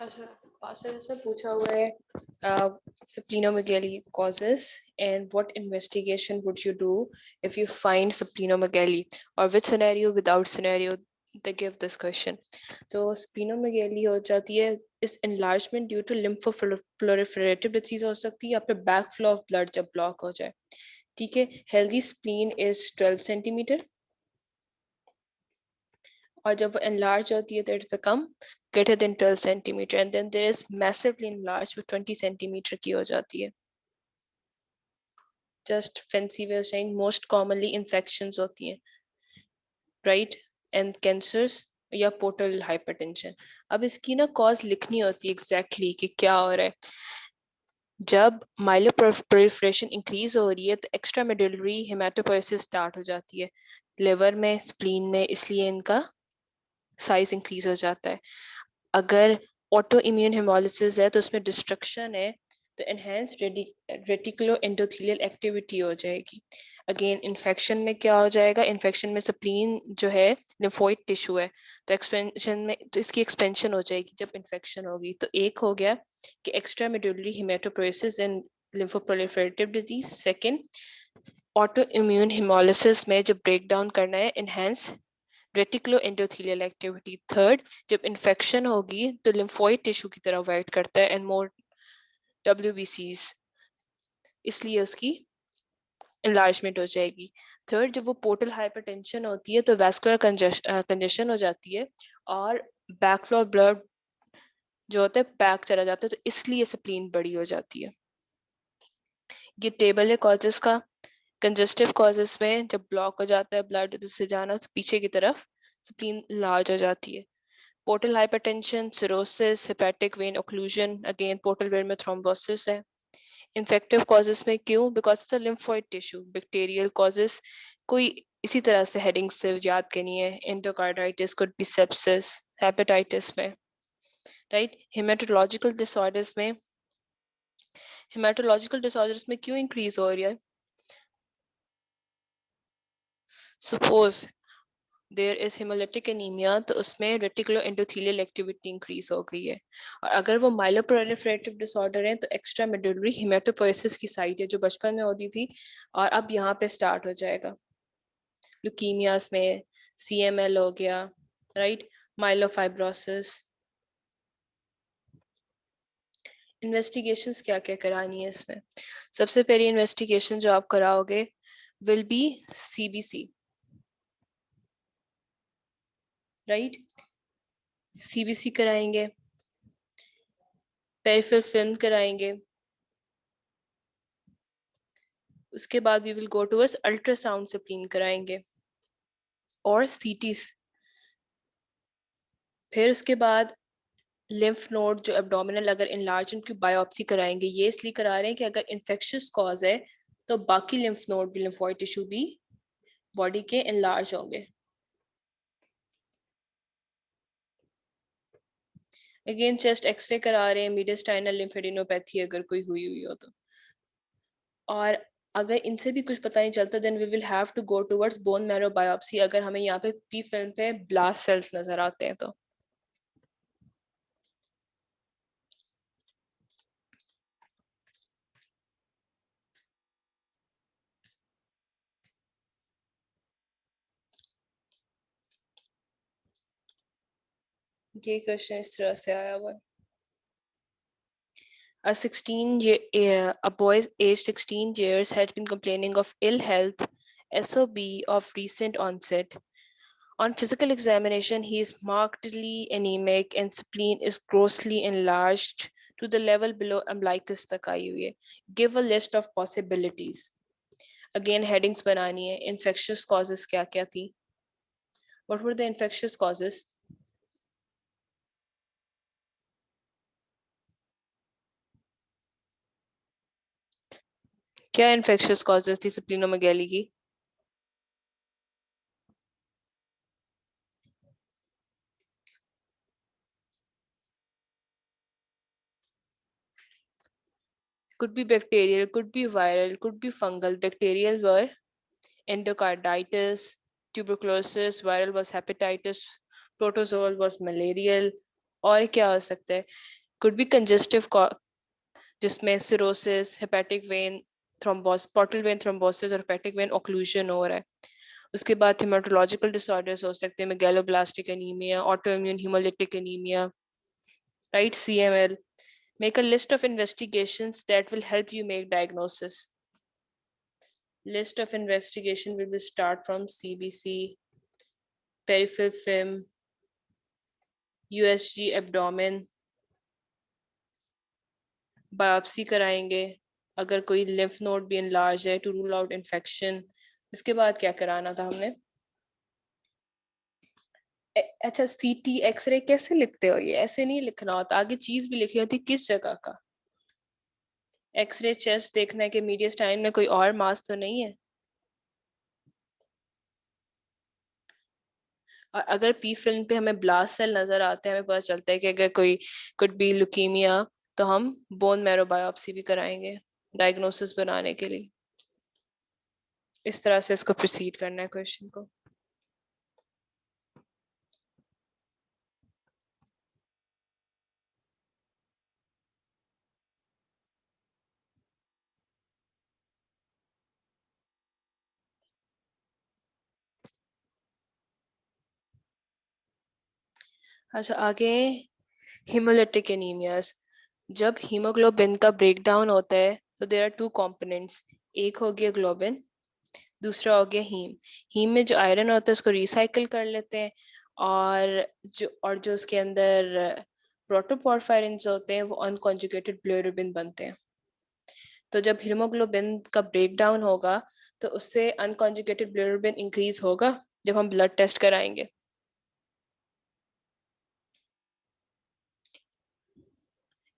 अच्छा, पास इसमें पूछा हुआ है splenomegaly causes and what investigation would you do if you find splenomegaly or which scenario without scenario they give this question. तो splenomegaly हो जाती है इस enlargement due to lymphoproliferative disease हो सकती है या फिर backflow of blood जब block हो जाए. ठीक है, healthy spleen is 12 centimeter और जब वो enlarge होती है तो it's become greater than 12 centimeter and then there is massively enlarged with 20 centimeter की हो जाती है. Just fancy way of saying most commonly infections होती हैं, right? And cancers या portal hypertension. अब इसकी ना cause लिखनी होती है exactly कि क्या हो रहा है. जब माइलोप्रोलिफरेशन इंक्रीज हो रही है तो एक्स्ट्रा मेडुलरी हेमाटोपोइसिस स्टार्ट हो जाती है लिवर में, स्प्लीन में, इसलिए इनका साइज इंक्रीज हो जाता है. अगर ऑटो इम्यून हेमोलिसिस है तो उसमें डिस्ट्रक्शन है तो एनहेंस रेटिकुलो एंडोथेलियल एक्टिविटी हो जाएगी. अगेन इन्फेक्शन में क्या हो जाएगा, इन्फेक्शन में स्प्लीन जो है लिम्फोइड टिश्यू है तो एक्सपेंशन में तो इसकी एक्सपेंशन हो जाएगी जब इन्फेक्शन होगी. तो एक हो गया कि extramedullary haematopoiesis and lymphoproliferative disease. Second, autoimmune haemolysis में जब ब्रेक डाउन करना है enhance reticuloendothelial activity. Third, जब इन्फेक्शन होगी तो लिम्फोइड टिश्यू की तरह वाइट करता है एंड मोर WBCs, इसलिए उसकी enlargement हो जाएगी. थर्ड, जब वो पोर्टल हाइपरटेंशन होती है तो वैस्कुलर कंजेशन हो जाती है और बैकफ्लो ब्लड जो होता है बैक चला जाता है तो इसलिए स्प्लीन बड़ी हो जाती है. ये टेबल है कॉजेस का. कंजेस्टिव कॉजेस में जब ब्लॉक हो जाता है ब्लड से जाना तो पीछे की तरफ स्प्लीन लार्ज हो जाती है. Portal hypertension, cirrhosis, hepatic vein occlusion, again portal vein में थ्रोम्बोसिस है. इन्फेक्टिव कॉजेस में क्यों, because of the lymphoid tissue. Bacterial causes कोई इसी तरह से हेडिंग से याद करनी है, endocarditis, could be sepsis, hepatitis में, राइट. हेमेटोलॉजिकल डिसऑर्डर्स में क्यों इंक्रीज हो रही है, suppose there is haemolytic anaemia तो उसमें रेटिकुलो एंडोथेलियल एक्टिविटी इंक्रीज हो गई है. और अगर वो माइलोप्रोलिफरेटिव डिसऑर्डर है तो एक्स्ट्रा मेडुलरी हेमेटोपोइसिस की साइट है जो बचपन में होती थी और अब यहाँ पे स्टार्ट हो जाएगा. ल्यूकीमियास में CML हो गया, राइट. माइलोफाइब्रोसिस. इन्वेस्टिगेशंस क्या क्या करानी है इसमें, सबसे पहली इन्वेस्टिगेशन जो आप कराओगे will be CBC, right. CBC कराएंगे, पेरिफेरल फिल्म कराएंगे, उसके बाद we will go towards ultrasound spleen कराएंगे और CTs. फिर उसके बाद लिम्फ नोड जो एब्डोमिनल अगर इनलार्ज उनकी बायोप्सी कराएंगे. ये इसलिए करा रहे हैं कि अगर इन्फेक्शियस कॉज है तो बाकी लिम्फ नोड भी, लिम्फोइड टिश्यू भी बॉडी के इनलार्ज होंगे. अगेन चेस्ट एक्सरे करा रहे हैं, मीडियस्टाइनल लिम्फेडिनोपैथी अगर कोई हुई हो तो. और अगर इनसे भी कुछ पता नहीं चलता then we will have to go towards bone marrow biopsy अगर हमें यहाँ पे पी फिल्म पे ब्लास्ट सेल्स नजर आते हैं तो. ये क्वेश्चन इस तरह से आया हुआ है. A boy aged 16 years had been complaining of ill health, SOB of recent onset. On physical examination, he is markedly anemic and spleen is grossly enlarged to the level below umbilicus तक आई हुई है. Give a list of possibilities. Again, headings बनानी है. Infectious causes क्या क्या थी? What were the infectious causes? क्या infectious causes थी splenomegaly की? Could be bacterial, could be viral, could be fungal. Bacterial were endocarditis, tuberculosis, viral was hepatitis, protozoal was malarial, और क्या हो सकता है? कुड बी कंजेस्टिव, जिसमें cirrhosis, hepatic vein thrombosis, portal vein thrombosis और hepatic vein occlusion हो रहा है। उसके बाद हेमाटोलॉजिकल डिसऑर्डर्स हो सकते हैं, megaloblastic anaemia, autoimmune haemolytic anaemia, right, CML. Make a list of investigations that will help you make diagnosis. List of investigation will be start from CBC, peripheral film, USG abdomen, biopsy कराएंगे अगर कोई lymph node भी enlarged है to rule out infection. इसके बाद क्या कराना था हमने? अच्छा, CT एक्सरे कैसे लिखते हो? ये ऐसे नहीं लिखना होता, आगे चीज भी लिखी होती, किस जगह का? एक्सरे चेस्ट देखना है कि मीडियस्टाइन में कोई और मास तो नहीं है। और अगर पी फिल्म पे हमें ब्लास्ट सेल नजर आते हैं, हमें पता चलता है कि अगर कोई कुड बी ल्यूकीमिया, तो हम बोन मैरो बायोप्सी भी कराएंगे डायग्नोसिस बनाने के लिए। इस तरह से इसको प्रोसीड करना है क्वेश्चन को। अच्छा, आगे हेमोलिटिक एनीमियास। जब हीमोग्लोबिन का ब्रेकडाउन होता है तो देयर आर टू कंपोनेंट्स। एक हो गया ग्लोबिन, दूसरा हो गया हीम। हीम में जो आयरन होता है उसको रिसाइकिल कर लेते हैं, और जो उसके अंदर प्रोटोपोरफायरिन्स होते हैं वो अनकॉन्जुगेटेड बिलिरुबिन बनते हैं। तो जब हीमोग्लोबिन का ब्रेकडाउन होगा तो उससे अनकॉन्जुगेटेड बिलिरुबिन इंक्रीज होगा जब हम ब्लड टेस्ट कराएंगे।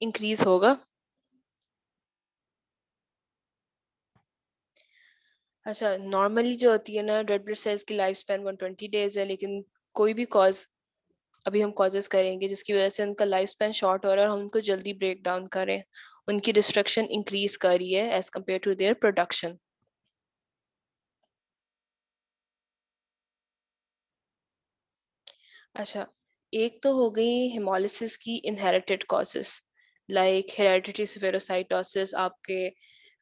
इंक्रीज होगा। अच्छा, नॉर्मली जो होती है ना रेड ब्लड सेल्स की लाइफ स्पैन 120 डेज है, लेकिन कोई भी कॉज, अभी हम कॉजेस करेंगे जिसकी वजह से उनका लाइफ स्पैन शॉर्ट हो रहा है और हम उनको जल्दी ब्रेक डाउन करें, उनकी डिस्ट्रक्शन इंक्रीज कर रही है as compared to their production. अच्छा, एक तो हो गई हेमोलिसिस की inherited causes, like hereditary spherocytosis. आपके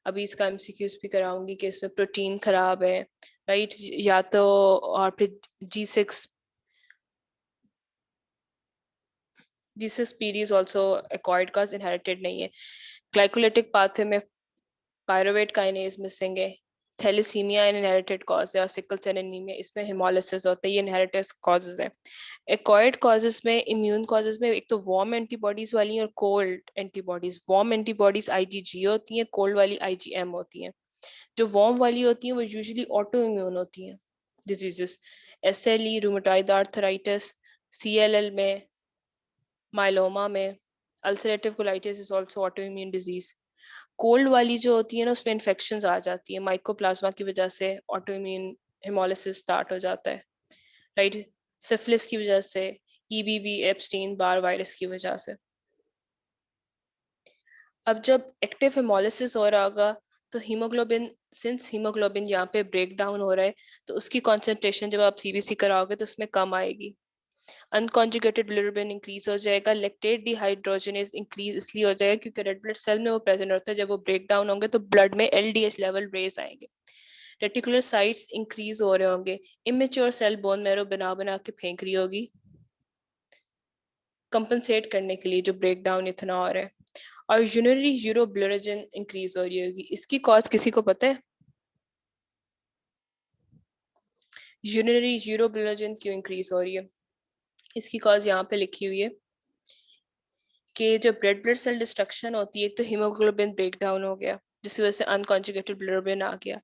अभी इसका MCQs भी कराऊंगी कि इसमें प्रोटीन खराब है, राइट, या तो, और फिर G6 G6PD is also acquired cause, inherited नहीं है। ग्लाइकोलिटिक पाथवे में पायरुवेट काइनेज मिसिंग है। थैलेसीमिया इनहेरिटेड कॉज है, और सिकल सेल एनीमिया इसमें हेमोलिसिस होता है, ये इनहेरिटेड कॉजेज है। एक्वायर्ड कॉजेज में, इम्यून कॉजेज में, एक तो वार्म एंटीबॉडीज वाली और cold antibodies. Warm antibodies IgG होती हैं, कोल्ड वाली IgM होती हैं। जो वार्म वाली होती हैं वो यूजुअली ऑटो इम्यून होती हैं diseases, SLE, rheumatoid arthritis, CLL में, माइलोमा में, ulcerative colitis is also auto immune disease. Cold वाली जो होती है ना उसमें इन्फेक्शन आ जाती है, माइकोप्लाज्मा की वजह से ऑटो इम्यून हेमोलिसिस स्टार्ट हो जाता है, राइट, सिफिलिस की वजह से, EBV एप्स्टीन बार वायरस की वजह से। अब जब एक्टिव हेमोलिसिस हो रहा होगा तो हीमोग्लोबिन, सिंस हीमोग्लोबिन यहाँ पे ब्रेक डाउन हो रहा है, तो उसकी कॉन्सेंट्रेशन जब आप CBC कराओगे तो उसमें कम आएगी। अनकॉन्जुगेटेड बिलिरुबिन इंक्रीज हो जाएगा। लैक्टेट डिहाइड्रोजनेज इंक्रीज इसलिए हो जाएगा क्योंकि रेड ब्लड सेल में वो प्रेजेंट होता है, जब वो ब्रेक डाउन होंगे तो ब्लड में LDH लेवल रेज आएंगे। रेटिकुलर साइट्स इंक्रीज हो रहे होंगे। इमेच्योर सेल बोन मैरो बना बना के फेंक रही होगी कंपनसेट करने के लिए जो ब्रेक डाउन इतना हो रहा है। और यूरिनरी यूरोबिलिरुबिन इंक्रीज हो रही होगी। इसकी कॉज किसी को पता है? यूरिनरी यूरोबिलिरुबिन क्यों इंक्रीज हो रही है? इसकी कॉज यहाँ पे लिखी हुई है कि जब रेड ब्लड सेल डिस्ट्रक्शन होती है, एक तो हीमोग्लोबिन ब्रेक डाउन हो गया जिसकी वजह से अनकॉन्जुगेटेड बिलिरुबिन आ गया,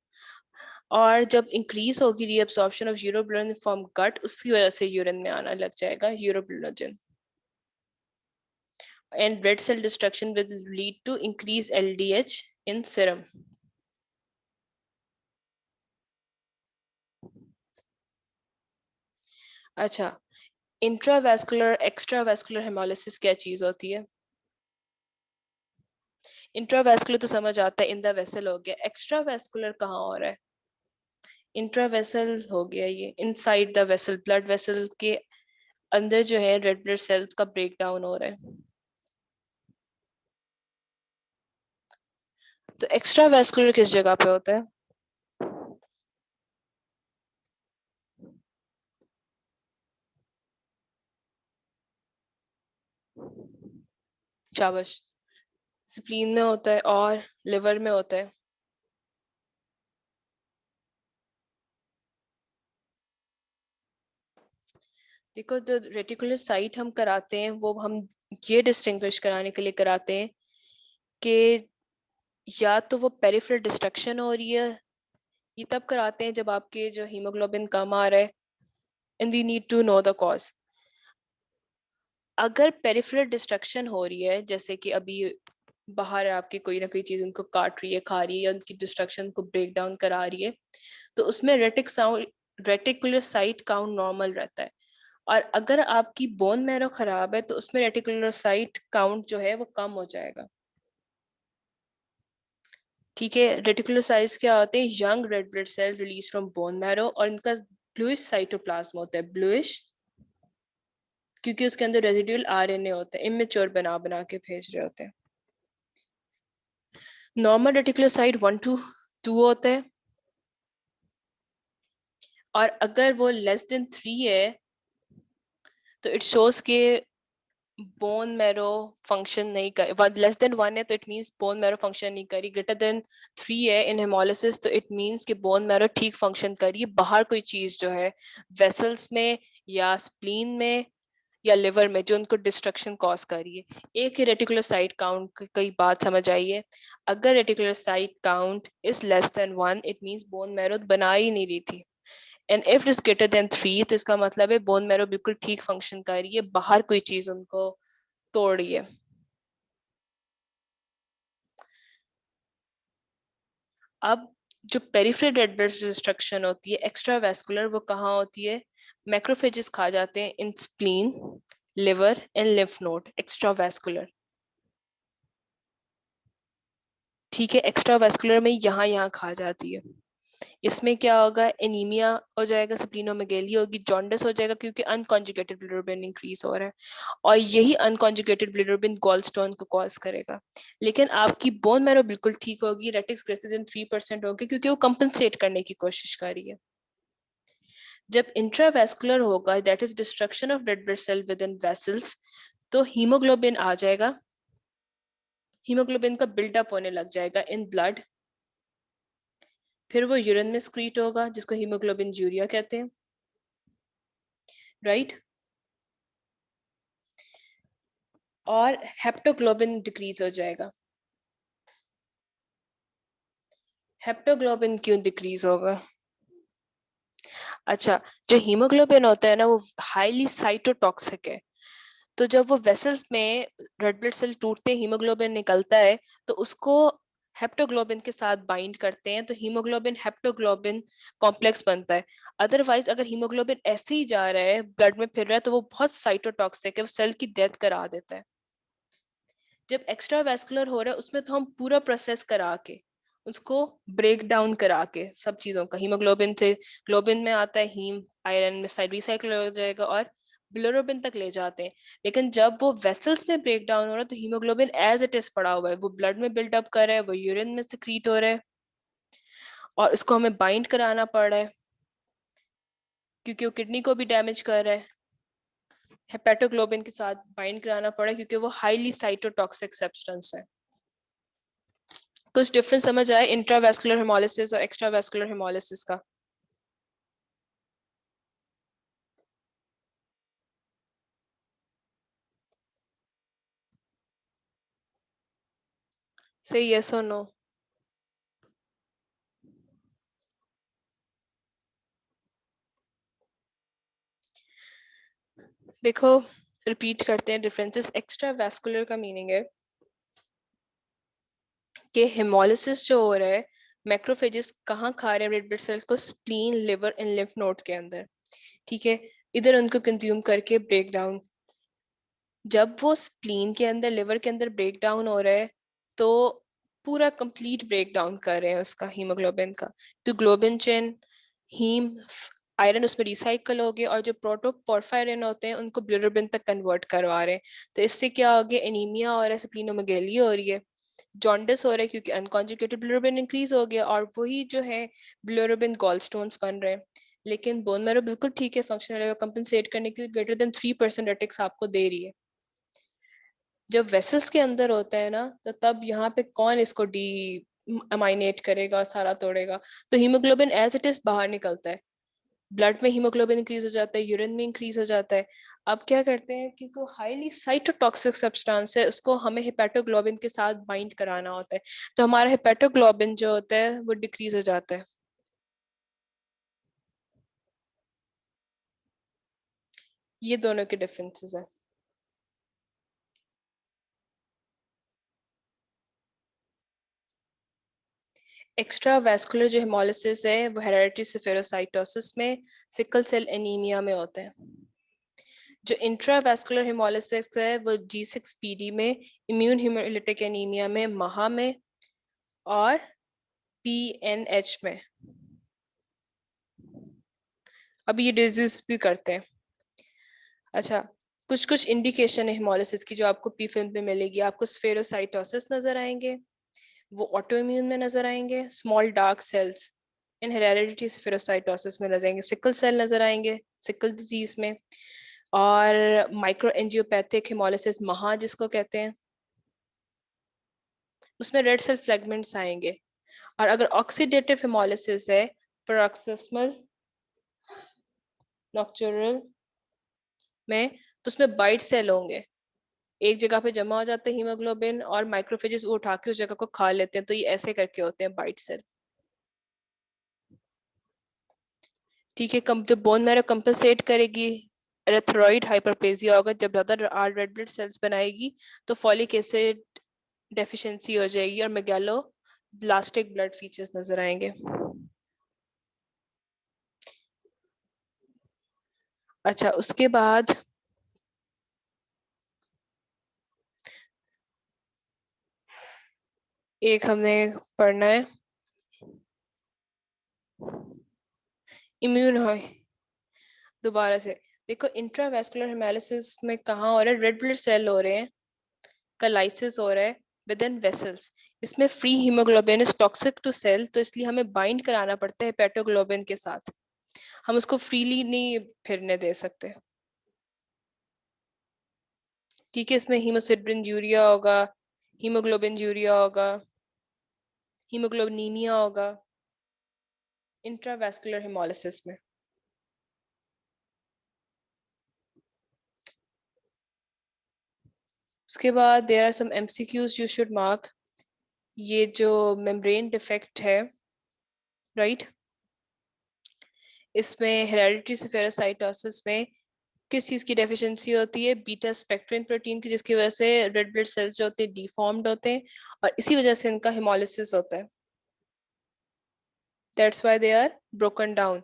और जब इंक्रीज होगी reabsorption of urobilirubin from gut, उसकी वजह से यूरिन में आना लग जाएगा urobilirubin. And red cell destruction will lead to increase LDH in serum. अच्छा, इंट्रावेस्कुलर एक्स्ट्रावेस्कुलर हेमोलिसिस क्या चीज होती है? इंट्रावेस्कुलर तो समझ आता है, इन द वेसल हो गया। एक्स्ट्रावेस्कुलर कहाँ हो रहा है? इंट्रावेसल हो गया ये inside the vessel, blood vessel के अंदर जो है रेड ब्लड सेल्स का ब्रेक डाउन हो रहा है। तो एक्स्ट्रा वैस्कुलर किस जगह पे होता है? शाबाश। स्प्लीन में होता है और लिवर में होता है। देखो, जो रेटिकुलर साइट हम कराते हैं वो हम ये डिस्टिंग्विश कराने के लिए कराते हैं कि या तो वो पेरिफेरल डिस्ट्रक्शन हो रही है, ये तब कराते हैं जब आपके जो हीमोग्लोबिन कम आ रहा है, and we need to know the cause. अगर पेरिफेरल डिस्ट्रक्शन हो रही है, जैसे कि अभी बाहर आपके कोई ना कोई चीज उनको काट रही है, खा रही है, या उनकी डिस्ट्रक्शन को ब्रेक डाउन करा रही है, तो उसमें रेटिकुलर साइट काउंट नॉर्मल रहता है। और अगर आपकी बोन मैरो खराब है तो उसमें रेटिकुलर साइट काउंट जो है वो कम हो जाएगा। ठीक है, रेटिकुलर साइट्स क्या होते हैं? Young red blood cell release from bone marrow, और इनका ब्लूइश साइटोप्लाज्म होता है। ब्लूइश क्योंकि उसके अंदर रेजिडुअल आरएनए होता है, इमेच्योर बना बना के भेज रहे होते हैं। नॉर्मल रेटिकुलर साइट 1 to 2 होता है, और अगर वो लेस देन 3 है तो इट शोज के बोन मैरो फंक्शन नहीं कर, लेस देन 1 है तो it means bone marrow function नहीं करी, ग्रेटर देन 3 है इन हेमोलिसिस तो इट मींस कि बोन मैरो ठीक फंक्शन करी, बाहर कोई चीज जो है वेसल्स में या स्प्लीन में या लिवर में जो उनको डिस्ट्रक्शन कॉज कर रही है। एक ही रेटिकुलर साइट काउंट की बात समझ आई है। अगर reticular site count is less than 1 it means bone marrow बना ही नहीं रही थी, and if is greater than 3 तो इसका मतलब है बोन मैरो बिल्कुल ठीक फंक्शन कर रही है, बाहर कोई चीज उनको तोड़ रही है। अब जो पेरिफेरल रेड ब्लड डिस्ट्रक्शन होती है एक्स्ट्रा वैस्कुलर, वो कहाँ होती है? मैक्रोफेजेस खा जाते हैं in spleen, liver and lymph node, extravascular. ठीक है, एक्स्ट्रा वैस्कुलर में यहाँ खा जाती है। इसमें क्या होगा? एनीमिया हो जाएगा, स्प्लीनोमेगेली होगी, जॉन्डिस हो जाएगा क्योंकि अनकॉन्जुगेटेड बिलिरुबिन इंक्रीज हो रहा है, और यही अनकॉन्जुगेटेड बिलिरुबिन गॉलस्टोन को कॉज करेगा। लेकिन आपकी बोन मैरो बिल्कुल ठीक होगी, रेटिक्स ग्रेटर देन 3% होगी क्योंकि वो कंपनसेट करने की कोशिश कर रही है। जब इंट्रावेस्कुलर होगा, that is destruction of red blood cell within vessels, तो हीमोग्लोबिन आ जाएगा, हीमोग्लोबिन का बिल्डअप होने लग जाएगा इन ब्लड, फिर वो यूरिन में स्क्रीट होगा जिसको हीमोग्लोबिन यूरिया कहते हैं, राइट? और हेप्टोग्लोबिन डिक्रीज हो जाएगा। हेप्टोग्लोबिन क्यों डिक्रीज होगा? अच्छा, जो हीमोग्लोबिन होता है ना वो हाईली साइटोटॉक्सिक है, तो जब वो वेसल्स में रेड ब्लड सेल टूटते हीमोग्लोबिन निकलता है तो उसको हेप्टोग्लोबिन के साथ बाइंड करते हैं, तो हीमोग्लोबिन हेप्टोग्लोबिन कॉम्प्लेक्स बनता है। अदरवाइज अगर हीमोग्लोबिन ऐसे ही जा रहा है, ब्लड में फिर रहा है, तो वो बहुत साइटोटॉक्सिक है, वो सेल की डेथ करा देता है। जब एक्स्ट्रा वैस्कुलर हो रहा है उसमें तो हम पूरा प्रोसेस करा के उसको ब्रेक डाउन करा के सब चीजों का, हीमोग्लोबिन से ग्लोबिन में आता है, हीम आयरन में साइड रिसाइकिल हो जाएगा और बिलोरुबिन तक ले जाते हैं। लेकिन जब वो वेसल्स में ब्रेक डाउन हो रहा है तो हीमोग्लोबिन एज इट इज पड़ा हुआ है, वो ब्लड में बिल्डअप कर रहा है, वो यूरिन में सिक्रीट हो रहा है, और इसको हमें बाइंड कराना पड़ रहा है क्योंकि वो किडनी को भी डैमेज कर रहा है। हेपेटोग्लोबिन के साथ बाइंड कराना पड़ा है क्योंकि वो हाईली साइटोटॉक्सिक सब्सटेंस है। कुछ डिफरेंस समझ आए इंट्रावेस्कुलर हेमोलिसिस और एक्स्ट्रावेस्कुलर हेमोलिसिस का? से यस और नो? देखो, रिपीट करते हैं डिफरेंसेस। एक्स्ट्रावेस्कुलर का मीनिंग है कि हेमोलिसिस जो हो रहा है, मैक्रोफेजेस कहाँ खा रहे हैं रेड ब्लड सेल्स को? Spleen, liver and lymph nodes के अंदर। ठीक है, इधर उनको कंज्यूम करके ब्रेक डाउन। जब वो स्प्लीन के अंदर, लिवर के अंदर ब्रेक डाउन हो रहा है तो पूरा कंप्लीट ब्रेक डाउन कर रहे हैं उसका, हीमोग्लोबिन का। तो ग्लोबिन चेन, हीम आयरन उसमें रिसाइकल हो गया और जो प्रोटोपोर्फायरिन होते हैं उनको बिलिरुबिन तक कन्वर्ट करवा रहे हैं। तो इससे क्या हो गया, एनीमिया और स्प्लीनोमेगेली हो रही है, जॉन्डिस हो रहा है क्योंकि अनकॉन्जुगेटेड बिलिरुबिन इंक्रीज हो गया और वही जो है बिलिरुबिन गॉलस्टोन्स बन रहे हैं। लेकिन बोन मैरो बिल्कुल ठीक है, फंक्शनल लेवल कंपनसेट करने के लिए ग्रेटर देन 3% रेटिक्स आपको दे रही है। जब वेसल्स के अंदर होता है ना, तो तब यहाँ पे कौन इसको डी अमाइनेट करेगा और सारा तोड़ेगा। तो हीमोग्लोबिन एज इट इज बाहर निकलता है, ब्लड में हीमोग्लोबिन इंक्रीज हो जाता है, यूरिन में इंक्रीज हो जाता है। अब क्या करते हैं कि वो हाईली साइटोटॉक्सिक सब्सटेंस है, उसको हमें हेपेटोग्लोबिन के साथ बाइंड कराना होता है, तो हमारा हेपेटोग्लोबिन जो होता है वो डिक्रीज हो जाता है। ये दोनों के डिफरेंसेस है। एक्स्ट्रा वैस्कुलर जो हेमोलिसिस है वो हेरेडिटरी सेफेरोसाइटोसिस में, सिकल सेल एनीमिया में होता है। जो इंट्रावैस्कुलर हेमोलिसिस है वो G6PD में, इम्यून हेमोलिटिक एनीमिया में, महा में और PNH में। अब ये डिजीज भी करते हैं। अच्छा, कुछ कुछ इंडिकेशन है हेमोलिसिस की जो आपको पी फिल्म पे मिलेगी। आपको स्फेरोसाइटोसिस नजर आएंगे, वो ऑटो इम्यून में नजर आएंगे, स्मॉल डार्क सेल्स इन हेरेडिटरी स्फेरोसाइटोसिस में नजर आएंगे, सिकल सेल नजर आएंगे सिकल डिजीज में, और माइक्रो एंजियोपैथिक हेमोलिसिस महा जिसको कहते हैं, उसमें रेड सेल फ्रेगमेंट्स आएंगे। और अगर ऑक्सीडेटिव हेमोलिसिस है, पेरोक्सिस्मल नॉक्चुरल में, तो उसमें बाइट सेल होंगे, एक जगह पे जमा हो जाते हैं हीमोग्लोबिन और माइक्रोफेजेस वो उठा के उस जगह को खा लेते हैं, तो ये ऐसे करके होते हैं बाइट सेल। ठीक है, कम जब बोन मैरो कंपनसेट करेगी, एरिथ्रॉइड हाइपरप्लेजिया होगा, जब ज्यादा आर रेड ब्लड सेल्स बनाएगी तो फॉलिक एसिड डेफिशिएंसी हो जाएगी और मेगैलो ब्लास्टिक ब्लड फीचर्स नजर आएंगे। अच्छा, उसके बाद एक हमने पढ़ना है इम्यून है। दोबारा से देखो, इंट्रावेस्कुलर हेमोलिसिस में कहाँ हो रहा है, रेड ब्लड सेल हो रहे हैं, कलाइसिस हो रहा है विद इन वेसल्स। इसमें free haemoglobin is toxic to cell, तो इसलिए हमें बाइंड कराना पड़ता है हेपेटोग्लोबिन के साथ, हम उसको फ्रीली नहीं फिरने दे सकते। ठीक है, इसमें हीमोसिड्रिन यूरिया होगा, हीमोग्लोबिन यूरिया होगा, हीमोग्लोबिनीमिया होगा इंट्रावेस्कुलर हेमोलिसिस में। उसके बाद there are some MCQs you should mark. ये जो मेम्ब्रेन डिफेक्ट है, राइट, इसमें हेरेडिटरी सेफेरोसाइटोसिस में किस चीज की डेफिशिएंसी होती है, बीटा स्पेक्ट्रिन प्रोटीन की, जिसकी वजह से रेड ब्लड सेल्स जो होते हैं डिफॉर्म्ड होते हैं और इसी वजह से इनका हेमोलिसिस होता है। That's why they are broken down.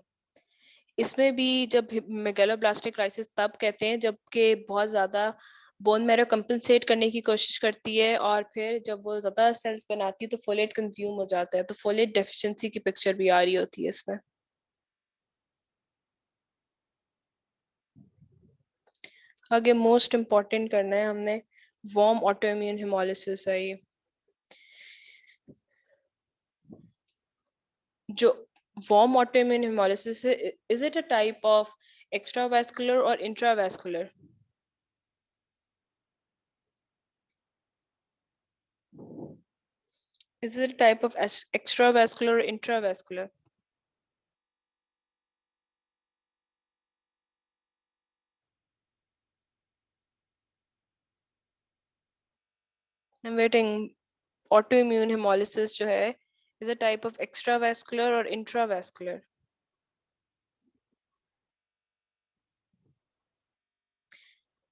इसमें भी जब मेगालोब्लास्टिक क्राइसिस तब कहते हैं जबकि बहुत ज्यादा बोन मैरो कंपनसेट करने की कोशिश करती है और फिर जब वो ज्यादा सेल्स बनाती है तो फोलेट कंज्यूम हो जाता है, तो फोलेट डेफिशिएंसी की पिक्चर भी आ रही होती है इसमें। आगे मोस्ट इम्पोर्टेंट करना है हमने, वार्म ऑटोइम्यून हेमोलिसिस है ये। जो वार्म ऑटोइम्यून हेमोलिसिस है, is it a type of extravascular और intravascular? Is it a type of extravascular or intravascular? I'm waiting. Autoimmune hemolysis जो है is a type of extravascular or intravascular?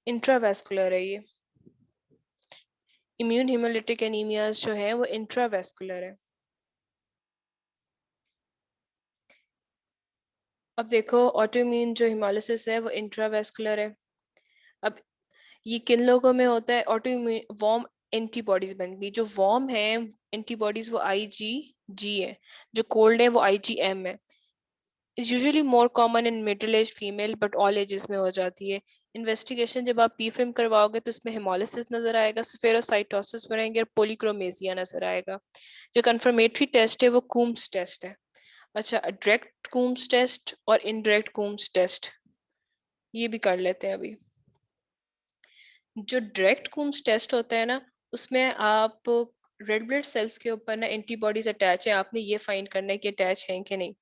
Intravascular है ये। Immune haemolytic anaemias जो है वो intravascular है। अब देखो, ऑटोइम्यून जो हेमोलिसिस है वो इंट्रावेस्कुलर है। अब ये किन लोगों में होता है, ऑटोइम्यून वार्म एंटीबॉडीज बन गई, जो वार्म है एंटीबॉडीज वो IgG है, जो कोल्ड है वो IgM है। Is usually more common in middle age female but all ages में हो जाती है। इन्वेस्टिगेशन जब आप पी फिल्म करवाओगे तो इसमें हेमोलिसिस नजर आएगा, स्फेरोसाइटोसिस बनाएंगे और पोलीक्रोमेसिया नजर आएगा। जो कंफर्मेटरी टेस्ट है वो कूम्स टेस्ट है। अच्छा, डायरेक्ट कूम्स टेस्ट और इनडायरेक्ट कूम्स टेस्ट ये भी कर लेते हैं अभी। जो डायरेक्ट कूम्स टेस्ट होता है ना, उसमें आप रेड ब्लड सेल्स के ऊपर ना एंटीबॉडीज अटैच है, आपने ये फाइंड करना है कि अटैच हैं कि नहीं।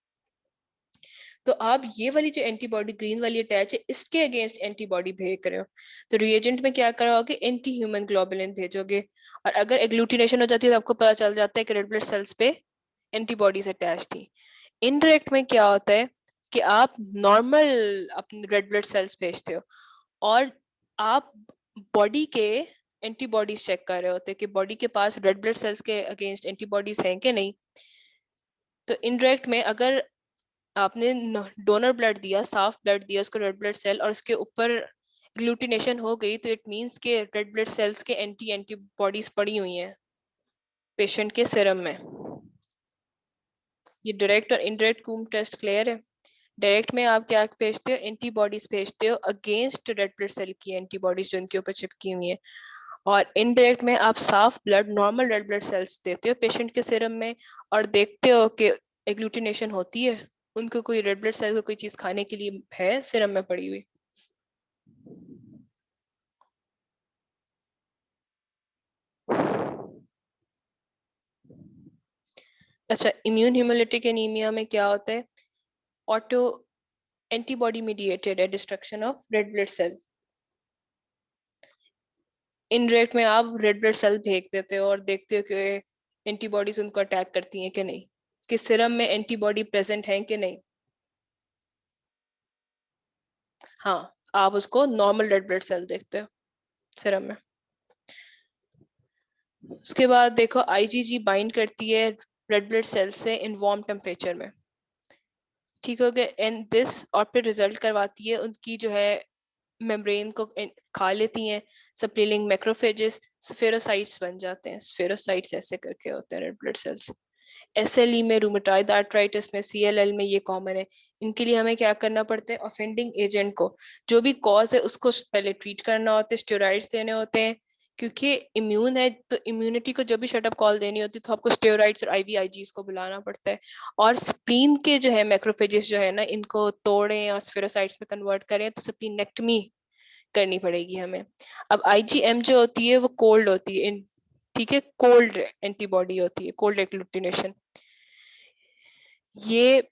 तो आप ये वाली जो एंटीबॉडी ग्रीन वाली अटैच है इसके अगेंस्ट एंटीबॉडी भेज रहे हो, तो रिएजेंट में क्या कराओगे, एंटी ह्यूमन ग्लोबुलिन भेजोगे। और अगर एग्लूटिनेशन हो जाती है तो आपको पता चल जाता है कि रेड ब्लड सेल्स पे एंटीबॉडीज अटैच थी। इनडायरेक्ट में क्या होता है कि आप नॉर्मल अपने रेड ब्लड सेल्स भेजते हो और आप बॉडी के एंटीबॉडीज चेक कर रहे होते हैं कि बॉडी के पास रेड ब्लड सेल्स के अगेंस्ट एंटीबॉडीज हैं कि नहीं। तो इनडायरेक्ट में अगर आपने डोनर ब्लड दिया, साफ ब्लड दिया उसको, रेड ब्लड सेल, और उसके ऊपर ग्लूटिनेशन हो गई, तो इट मींस के रेड ब्लड सेल्स के एंटीबॉडीज पड़ी हुई हैं पेशेंट के सीरम में। ये डायरेक्ट और इनडायरेक्ट कूम टेस्ट क्लियर है। डायरेक्ट में आप क्या भेजते हो, एंटीबॉडीज भेजते हो अगेंस्ट रेड ब्लड सेल की एंटीबॉडीज जो इनके ऊपर चिपकी हुई है। और इनडायरेक्ट में आप साफ blood, normal red blood cells देते हो पेशेंट के सीरम में और देखते हो कि एग्लूटिनेशन होती है, उनको कोई रेड ब्लड सेल को कोई चीज खाने के लिए है सीरम में पड़ी हुई। अच्छा, इम्यून हेमोलिटिक एनीमिया में क्या होता है, ऑटो एंटीबॉडी मीडिएटेड है destruction of red blood cell. Indirect में आप रेड ब्लड सेल फेंक देते हो और देखते हो कि एंटीबॉडीज उनको अटैक करती हैं कि नहीं, कि सीरम में एंटीबॉडी प्रेजेंट है कि नहीं। हाँ, आप उसको नॉर्मल रेड ब्लड सेल देखते हो सीरम में। उसके बाद देखो, आईजीजी बाइंड करती है रेड ब्लड सेल से इन वार्म टेम्परेचर में, ठीक हो गया, एंड दिस और फिर रिजल्ट करवाती है उनकी जो है मेम्ब्रेन को खा लेती हैं सप्लीलिंग मैक्रोफेजेस, स्फेरोसाइट्स बन जाते हैं। स्फेरोसाइट्स ऐसे करके होते हैं रेड ब्लड सेल्स। एसएलई में, रूमेटॉइड आर्थराइटिस में, सीएलएल में ये कॉमन है। इनके लिए हमें क्या करना पड़ता है, ऑफेंडिंग एजेंट को, जो भी कॉज है उसको पहले ट्रीट करना होता है, स्टेरॉइड्स देने होते हैं, क्योंकि इम्यून है तो इम्यूनिटी को जब भी शटअप कॉल देनी होती है तो आपको स्टेरॉइड्स और आईवीआईजीज को बुलाना पड़ता है। और स्प्लीन के जो है मैक्रोफेजेस जो है ना, इनको तोड़ें और स्फेरोसाइट्स में कन्वर्ट करें तो स्प्लीनेक्टमी करनी पड़ेगी हमें। अब आईजीएम जो होती है वो कोल्ड होती है, ठीक है, कोल्ड एंटीबॉडी होती है, कोल्ड एग्लूटिनेशन। ये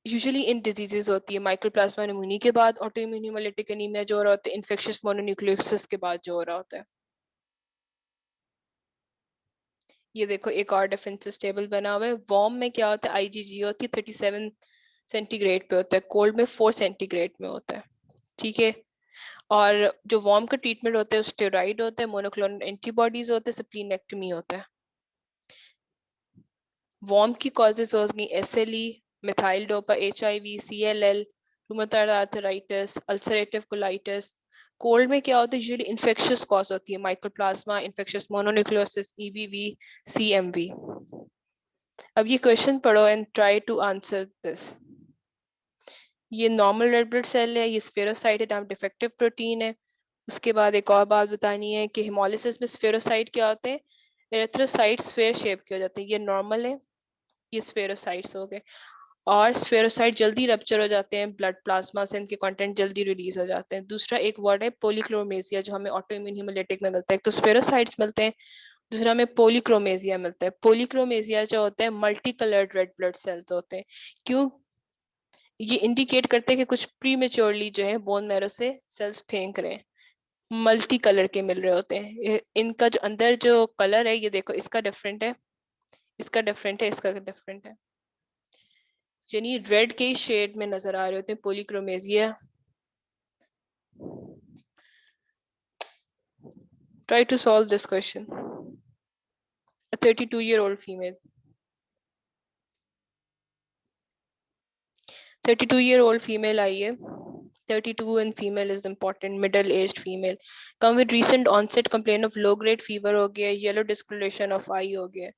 यूजुअली इन डिजीजेस होती है, माइकोप्लाज्मा निमोनिया के बाद, ऑटोइम्यून हेमोलिटिक एनीमिया जो हो रहा होता है, इन्फेक्शियस मोनोन्यूक्लियोसिस के बाद जो हो रहा होता है। ये देखो एक और डिफरेंसेस टेबल बना हुआ है। वार्म में क्या होता है, आईजीजी होती है 37 सेंटीग्रेड पे होता है, कोल्ड में 4 सेंटीग्रेड में होता है, ठीक है। और जो वार्म का ट्रीटमेंट होता है स्टेरॉइड होता है, मोनोक्लोनल एंटीबॉडीज होते हैं, स्प्लीनेक्टमी होता है। वार्म की कॉजेज होंगी SLE, methyl dopa, HIV, CLL, rheumatoid arthritis, ulcerative colitis. Cold में क्या होता है, यूजुअली इन्फेक्शियस कॉज होती है, mycoplasma, infectious mononucleosis, EBV, CMV. अब ये क्वेश्चन पढ़ो and try to answer this. ये नॉर्मल रेड ब्लड सेल है, ये स्फेरोसाइट है, जहाँ डिफेक्टिव प्रोटीन है। उसके बाद एक और बात बतानी है कि हेमोलिसिस में स्फेरोसाइट क्या होते हैं, एरिथ्रोसाइट स्फेयर शेप के हो जाते हैं, ये नॉर्मल है, ये स्फेरोसाइट्स हो गए। और स्फेरोसाइट जल्दी रप्चर हो जाते हैं ब्लड प्लाज्मा से, इनके कंटेंट जल्दी रिलीज हो जाते हैं। दूसरा एक वर्ड है पोलीक्रोमेसिया, जो हमें ऑटोइम्यून हेमोलिटिक में मिलता है। एक तो स्फेरोसाइट्स मिलते हैं, दूसरा हमें पोलीक्रोमेसिया मिलता है। पोलीक्रोमेसिया जो होता है multi coloured red blood cells होते हैं। क्यों, ये इंडिकेट करते हैं कि कुछ प्रीमेच्योरली जो है बोन मैरो से सेल्स फेंक रहे हैं, मल्टी कलर के मिल रहे होते हैं। इनका जो अंदर जो कलर है, ये देखो इसका डिफरेंट है, इसका डिफरेंट है, इसका डिफरेंट है, यानी रेड के शेड में नजर आ रहे होते हैं, पोलीक्रोमेसिया। Try to solve this question. A 32-year-old female. 32-year-old female आई है। 32 in female is important, middle-aged female. Come with recent onset complaint of low-grade fever हो गया, yellow discoloration of eye हो गया,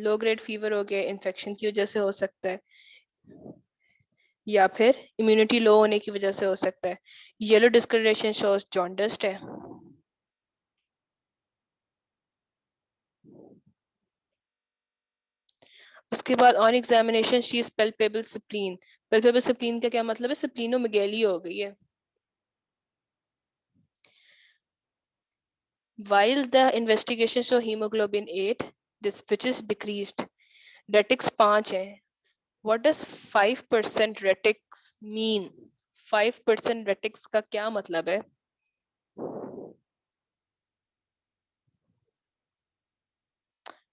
low-grade fever हो गया, infection की वजह से हो सकता है। या फिर इम्यूनिटी लो होने की वजह से हो सकता है। येलो डिस्कलरेशन शोज जॉन्डिस्ड है। उसके बाद on examination she is palpebral spleen. Palpebral spleen का क्या मतलब है? स्प्लीनोमेगेली हो गई है। While the investigation show hemoglobin 8, this which is decreased. Retics 5 है. What does 5% retics mean? 5% retics का क्या मतलब है?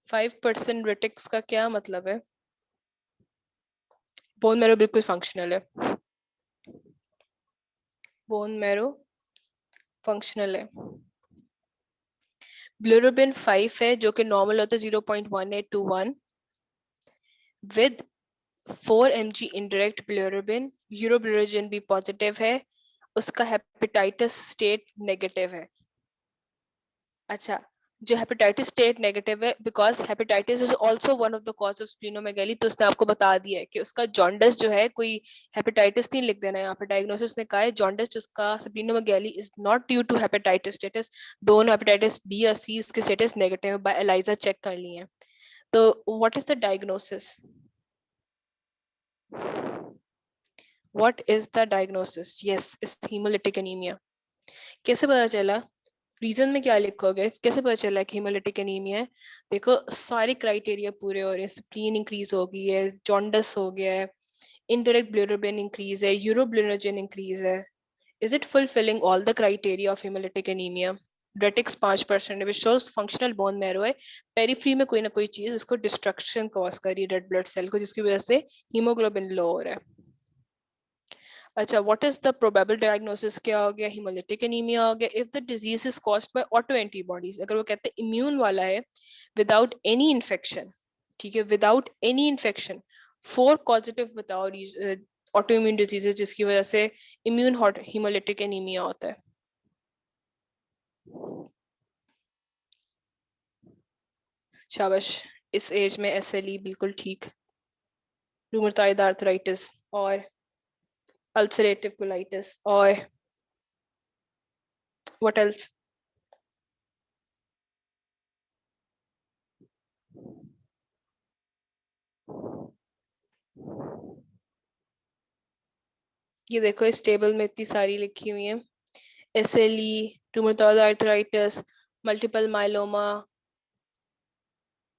5% retics का क्या मतलब है? बोन मैरो बिल्कुल फंक्शनल है। बोन मैरो फंक्शनल है। ब्लूरोबिन 5 है जो कि नॉर्मल होता है 0.1821 विद 4 mg इंडायरेक्ट ब्लूरोबिन। यूरोब्लूरोजन भी पॉजिटिव है। उसका हेपेटाइटिस स्टेट नेगेटिव है। अच्छा, जो हेपेटाइटिस स्टेट नेगेटिव है because hepatitis is also one of the cause of splenomegaly, तो उसने आपको बता दिया है कि उसका जॉन्डिस जो है, कोई हेपेटाइटिस नहीं लिख देना यहाँ पे। डायग्नोसिस ने कहा है जॉन्डिस जिसका splenomegaly is not due to hepatitis status. दोनों हेपेटाइटिस बी और सी इसके स्टेटस नेगेटिव है, बाय एलाइजा चेक कर लिए हैं। तो what is the diagnosis? What is the diagnosis? Yes, is haemolytic anaemia. कैसे पता चला? रीजन में क्या लिखोगे? कैसे पता चला कि हेमोलिटिक एनीमिया है? देखो, सारे क्राइटेरिया पूरे हो रहे हैं। स्प्लीन इंक्रीज हो गई है, जॉन्डिस हो गया है, indirect bilirubin increase है, urobilinogen increase है. Is it fulfilling all the criteria of hemolytic anemia? Retics 5% which shows functional bone marrow है। पेरिफ्री में कोई ना कोई चीज इसको डिस्ट्रक्शन कॉज कर रही है रेड ब्लड सेल को, जिसकी वजह से हीमोग्लोबिन लो हो रहा है। अच्छा, what is the probable diagnosis? क्या हो गया? हिमोलिटिक एनीमिया हो गया। If the disease is caused by auto antibodies, अगर वो कहते हैं इम्यून वाला है विदाउट एनी इन्फेक्शन, ठीक है, विदाउट एनी इन्फेक्शन, 4 पॉजिटिव बताओ ऑटो इम्यून डिजीजेस जिसकी वजह से इम्यून हिमोलिटिक एनीमिया होता है। शाबाश, इस एज में एसएलई बिल्कुल ठीक। रूमेटॉइड आर्थराइटिस और अल्सरेटिव कोलाइटिस और व्हाट एल्स? ये देखो, इस टेबल में इतनी सारी लिखी हुई है। SLE, rheumatoid arthritis, multiple myeloma,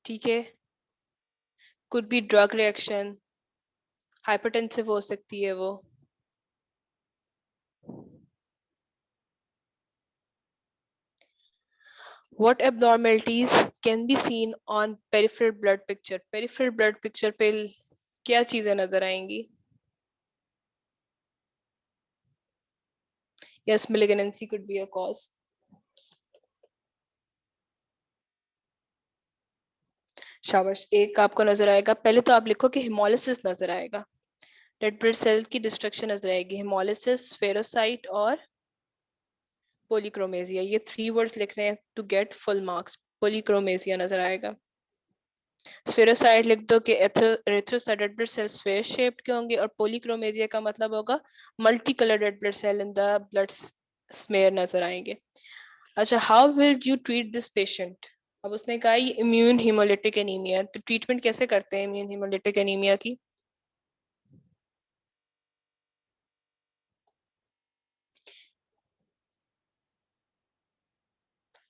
ठीक है, could be drug reaction, hypertensive हो सकती है वो। What abnormalities can be seen on peripheral blood picture? Peripheral blood picture पे क्या चीजें नजर आएंगी? Yes, malignancy could be a cause. शाबाश, एक आपको नजर आएगा। पहले तो आप लिखो कि हेमोलिसिस नजर आएगा। रेड ब्लड सेल की डिस्ट्रक्शन नजर आएगी, हेमोलिसिस, स्फेरोसाइट और पोलीक्रोमेजिया। ये 3 वर्ड्स लिख रहे हैं to get full marks. Polychromasia नजर आएगा। स्फेरोसाइट लिख दो कि erythrocyte red blood cell sphere shaped के होंगे, और पोलीक्रोमेजिया का मतलब होगा multi colour red blood cell in the blood smear नजर आएंगे। अच्छा, how will you treat this patient? अब उसने कहा ये इम्यून हिमोलिटिक एनीमिया, तो ट्रीटमेंट कैसे करते हैं इम्यून हिमोलिटिक एनीमिया की?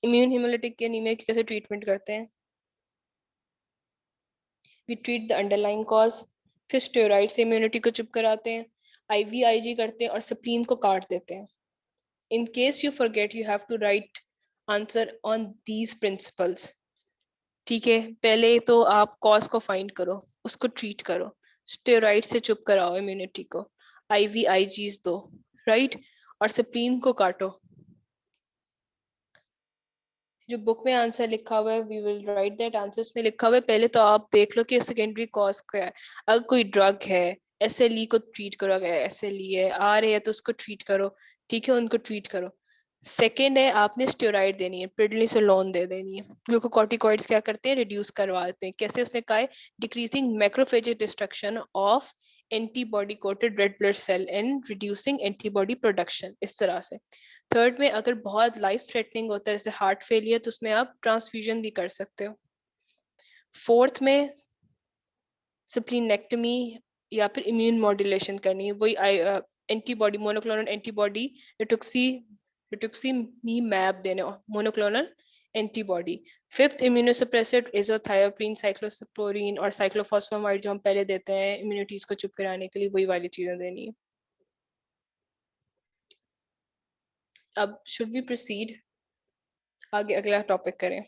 इम्यून हिमोलिटिक एनीमिया की कैसे ट्रीटमेंट करते हैं? We treat the underlying cause, फिर स्टेरॉइड से इम्यूनिटी को चुप कराते हैं, आईवीआईजी करते हैं और स्प्लीन को काट देते हैं। In case you forget you have to write answer on these principles. ठीक है, पहले तो आप कॉज को फाइंड करो, उसको ट्रीट करो, स्टेरॉइड से चुप कराओ इम्यूनिटी को, आईवीआईजीज दो, राइट, और स्प्लीन को काटो। जो बुक में आंसर लिखा हुआ है we will write that answers में लिखा हुआ है। पहले तो आप देख लो कि सेकेंडरी कॉज क्या है। अगर कोई ड्रग है, एसएलई को ट्रीट करो। अगर एसएलई है, आ रहे है तो उसको ट्रीट करो, ठीक है, उनको ट्रीट करो। सेकेंड है आपने स्टेरॉइड देनी है, प्रेडनिसोलोन दे देनी है। ग्लूकोकॉर्टिकॉइड्स क्या करते हैं, रिड्यूस करवाते हैं। कैसे उसने कहा है, decreasing macrophagic destruction of antibody coated red blood cell and reducing antibody production, इस तरह से। थर्ड में अगर बहुत लाइफ थ्रेटनिंग होता है जैसे हार्ट फेलियर, तो उसमें आप ट्रांसफ्यूजन भी कर सकते हो। फोर्थ में स्प्लीनेक्टमी या फिर इम्यून मॉड्यूलेशन करनी है, वही एंटीबॉडी मोनोक्लोनल एंटीबॉडी रिटुक्सीमैब देने, monoclonal antibody. Fifth immunosuppressive azathioprine, cyclosporine और साइक्लोफॉस्फामाइड जो हम पहले देते हैं इम्यूनिटीज को चुप कराने के लिए, वही वाली चीजें देनी है। अब शुड वी प्रोसीड, आगे अगला टॉपिक करें।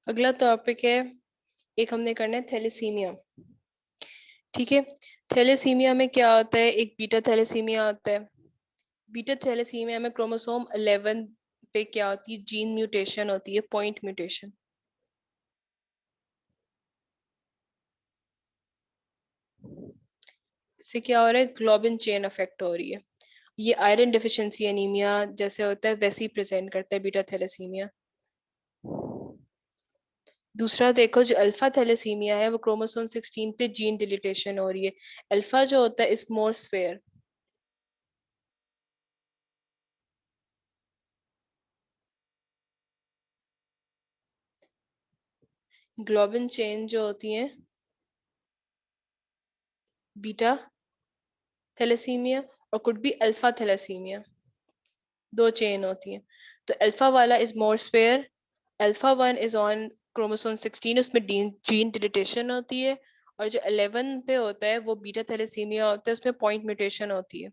अगला टॉपिक है, एक हमने करना है थैलेसीमिया। ठीक है, थैलेसीमिया में क्या होता है, एक बीटा थैलेसीमिया होता है। बीटा थैलेसीमिया में क्रोमोसोम 11 पे क्या होती है, जीन म्यूटेशन होती है, पॉइंट म्यूटेशन। इससे क्या हो रहा है, ग्लोबिन चेन अफेक्ट हो रही है। ये आयरन डिफिशिएंसी एनीमिया जैसे होता है वैसे ही प्रेजेंट करता है बीटा थैलेसीमिया। दूसरा देखो, जो अल्फा थैलेसीमिया है वो क्रोमोसोम 16 पे जीन डिलीटेशन हो रही है। अल्फा जो होता है is more sphere. Globin chain जो होती है बीटा थैलेसीमिया और कुड बी अल्फा थैलेसीमिया, दो चेन होती हैं। तो अल्फा वाला is more spare, alpha 1 is on chromosome 16, उसमें जीन डिलीटेशन होती है। और जो 11 पे होता है वो बीटा थैलेसीमिया होता है, उसमें पॉइंट म्यूटेशन होती है।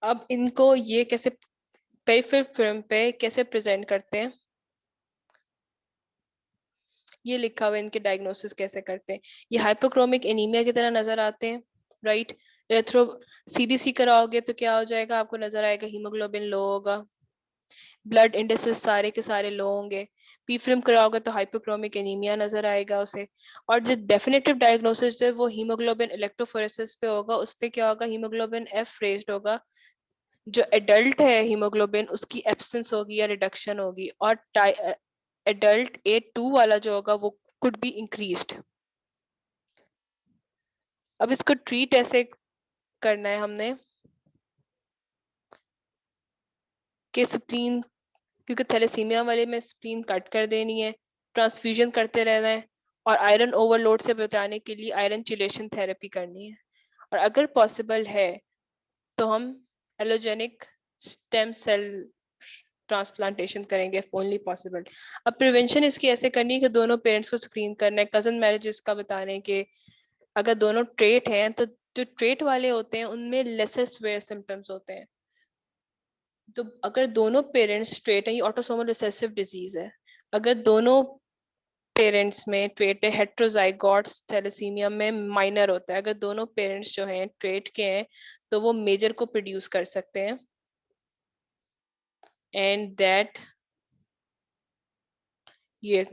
अब इनको ये कैसे पेरिफेरल फिल्म पे कैसे प्रेजेंट करते हैं, ये लिखा हुआ है, इनके डायग्नोसिस कैसे करते हैं। ये हाइपोक्रोमिक एनीमिया की तरह नजर आते हैं, राइट। एरेथ्रो सीबीसी कराओगे तो क्या हो जाएगा, आपको नजर आएगा हीमोग्लोबिन लो होगा, ब्लड इंडेक्सेस सारे के सारे लो होंगे। पी फिल्म कराओगे तो हाइपोक्रोमिक एनीमिया नजर आएगा उसे। और जो डेफिनेटिव डायग्नोसिस है वो हीमोग्लोबिन इलेक्ट्रोफोरेसिस पे होगा, उस पे क्या होगा, हीमोग्लोबिन एफ रेज्ड होगा। जो एडल्ट है हीमोग्लोबिन उसकी एब्सेंस होगी या रिडक्शन होगी। और एडल्ट A2 वाला जो होगा वो कुड बी इंक्रीज्ड। अब इसको ट्रीट ऐसे करना है हमने कि स्प्लीन, क्योंकि थैलेसीमिया वाले में स्प्लीन कट कर देनी है, ट्रांसफ्यूजन करते रहना है, और आयरन ओवरलोड से बचाने के लिए आयरन चिलेशन थेरेपी करनी है। और अगर पॉसिबल है तो हम एलोजेनिक स्टेम सेल ट्रांसप्लांटेशन करेंगे इफ ओनली पॉसिबल। अब प्रिवेंशन इसकी ऐसे करनी है कि दोनों पेरेंट्स को स्क्रीन करना है, कजन मैरिजेस का बताने के, अगर दोनों ट्रेट हैं तो जो ट्रेट वाले होते हैं उनमें लेसर स्वेयर सिम्टम्स होते हैं। तो अगर दोनों पेरेंट्स ट्रेट है, ये ऑटोसोमल रिसेसिव डिजीज है, अगर दोनों पेरेंट्स में ट्रेट है, हेट्रोजाइगोट्स थैलेसीमिया में माइनर होता है, अगर दोनों पेरेंट्स जो हैं ट्रेट के हैं तो वो मेजर को प्रोड्यूस कर सकते हैं। एंड दैट ये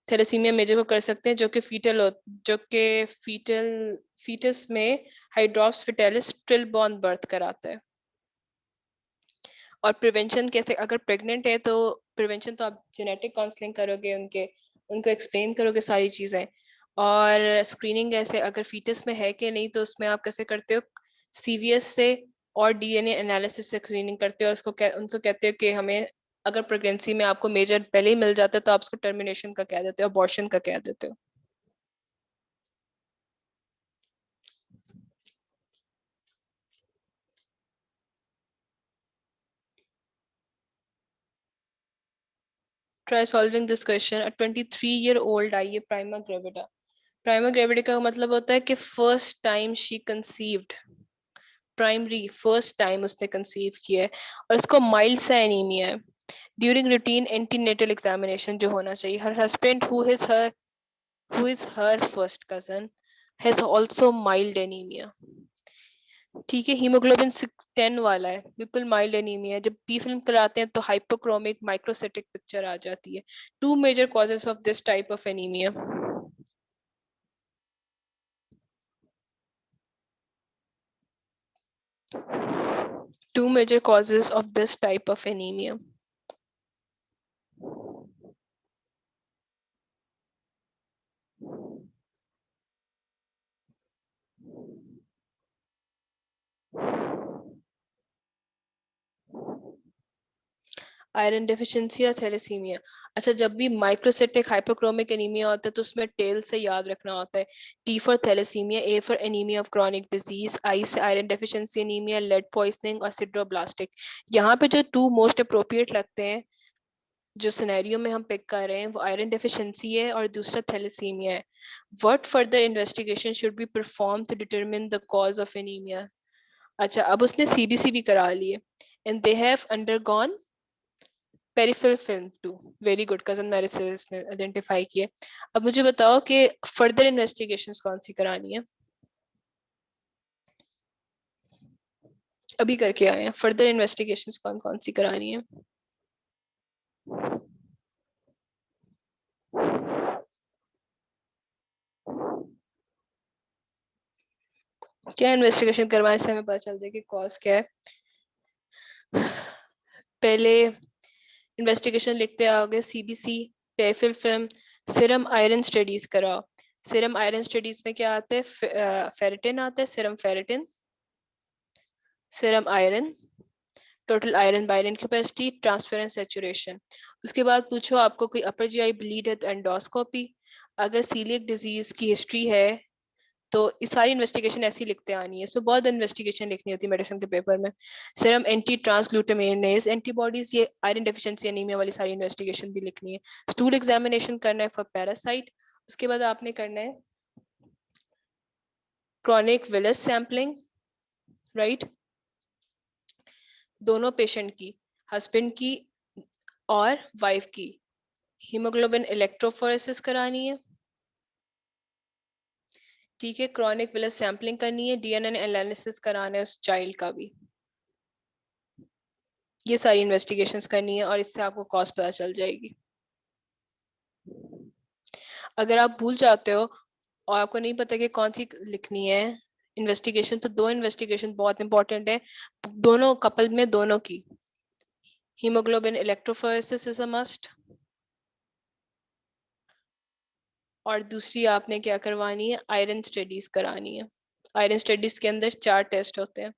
थैलेसीमिया मेजर को कर सकते हैं, जो कि फीटस में hydrops fetalis still born birth कराता है। और प्रिवेंशन कैसे, अगर प्रेग्नेंट है तो प्रिवेंशन तो आप जेनेटिक काउंसलिंग करोगे, उनको एक्सप्लेन करोगे सारी चीजें। और स्क्रीनिंग कैसे, अगर फीटस में है कि नहीं तो उसमें आप कैसे करते हो, सीवीएस से और डीएनए एनालिसिस से स्क्रीनिंग करते हो। और उनको कहते हो कि हमें अगर प्रेगनेंसी में आपको मेजर पहले ही मिल जाता है तो आप उसको टर्मिनेशन का कह देते हो, अबॉर्शन का कह देते हो। Try solving this question. A 23-year-old आई है प्राइमा ग्रेविडा। प्राइमा ग्रेविडा का मतलब होता है कि first time she conceived, primary first time उसने कंसीव किया है, और इसको माइल्ड सा एनीमिया है। ड्यूरिंग रूटीन एंटीनेटल एग्जामिनेशन जो होना चाहिए, her husband who is her first cousin has also mild anaemia. ठीक है, हीमोग्लोबिन 10 वाला है, बिल्कुल माइल्ड एनीमिया है। जब बी फिल्म कराते हैं तो हाइपोक्रोमिक माइक्रोसिटिक पिक्चर आ जाती है। 2 major causes of this type of anaemia. Two major causes of this type of anemia. Iron deficiency या थैलेसीमिया। अच्छा, जब भी माइक्रोसिटिक हाइपोक्रोमिक एनीमिया होता है तो उसमें टेल से याद रखना होता है। T for thalassaemia, A for anaemia of chronic disease, I से iron deficiency anaemia, lead poisoning और सिड्रोब्लास्टिक। यहाँ पे जो 2 मोस्ट अप्रोप्रिएट लगते हैं जो सिनेरियो में हम पिक कर रहे हैं वो आयरन डेफिशिएंसी है और दूसरा थैलेसीमिया है। What further investigation should be perform to determine the cause of anaemia. अच्छा, अब उसने सीबीसी भी करा ली है and they have undergone peripheral film too. Very good, कजन मैरिसेस ने आइडेंटिफाई किए। अब मुझे बताओ कि फर्दर इन्वेस्टिगेशंस कौन सी करानी है। अभी करके आए हैं, फर्दर इन्वेस्टिगेशंस कौन कौन सी करानी है। क्या इन्वेस्टिगेशन करवाने से हमें पता चल जाए कि कॉज क्या है। पहले इन्वेस्टिगेशन लिखते आओगे CBC, peripheral film, serum iron studies कराओ। सीरम आयरन स्टडीज में क्या आता है, फेरिटिन आता है, serum ferritin, serum iron, total iron Byron capacity, transference saturation. उसके बाद पूछो आपको कोई अपर जीआई ब्लीड है तो एंडोस्कोपी। अगर सीलियक डिजीज की हिस्ट्री है तो इस सारी इन्वेस्टिगेशन ऐसी लिखते आनी है। इसमें बहुत इन्वेस्टिगेशन लिखनी होती है मेडिसिन के पेपर में। सीरम एंटी ट्रांसग्लूटामेनेज एंटीबॉडीज, ये आयरन डेफिशिएंसी एनीमिया वाली सारी इन्वेस्टिगेशन भी लिखनी है। स्टूल एग्जामिनेशन करना है फॉर पैरासाइट। उसके बाद आपने करना है क्रॉनिक विलस सैम्पलिंग, राइट, दोनों पेशेंट की, हस्बैंड की और वाइफ की हीमोग्लोबिन इलेक्ट्रोफोरेसिस करानी है। ठीक है, क्रॉनिक विलस सैम्पलिंग करनी है, डीएनए एनालिसिस कराना है उस चाइल्ड का भी। ये सारी इन्वेस्टिगेशंस करनी है और इससे आपको कॉस्ट पता चल जाएगी। अगर आप भूल जाते हो और आपको नहीं पता कि कौन सी लिखनी है इन्वेस्टिगेशन, तो 2 इन्वेस्टिगेशन बहुत इंपॉर्टेंट है, दोनों कपल में दोनों की। Haemoglobin electrophoresis is a must, और दूसरी आपने क्या करवानी है, आयरन स्टडीज करानी है। आयरन स्टडीज के अंदर 4 टेस्ट होते हैं,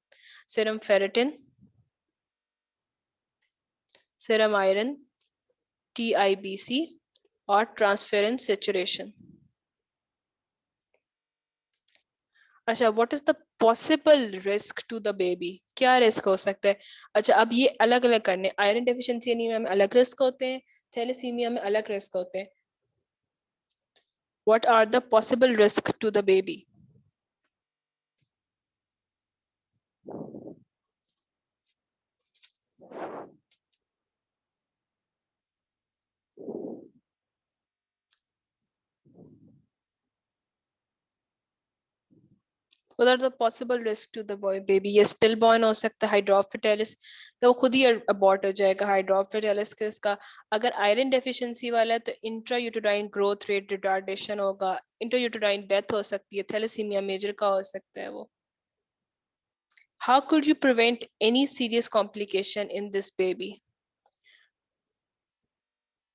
serum ferritin, serum iron, TIBC और ट्रांसफेरेंस सैचुरेशन। अच्छा, what is the possible risk to the baby, क्या रिस्क हो सकता है। अच्छा, अब ये अलग अलग करने, आयरन डेफिशिएंसी एनीमिया में अलग रिस्क होते हैं, थैलेसीमिया में अलग रिस्क होते हैं। What are the possible risk to the baby. What are the possible risks to the boy baby? ये स्टिल बॉर्न हो सकता है, हाइड्रोफिटेलिस, तो वो खुद ही अबॉर्ट हो जाएगा हाइड्रोफिटेलिस के इसका। अगर आयरन डेफिशिएंसी वाला है तो इंट्रायूटेराइन ग्रोथ रेट रिटार्डेशन होगा, इंट्रायूटेराइन डेथ हो सकती है, थैलेसीमिया मेजर का हो सकता है वो। How could you prevent any serious complication in this baby?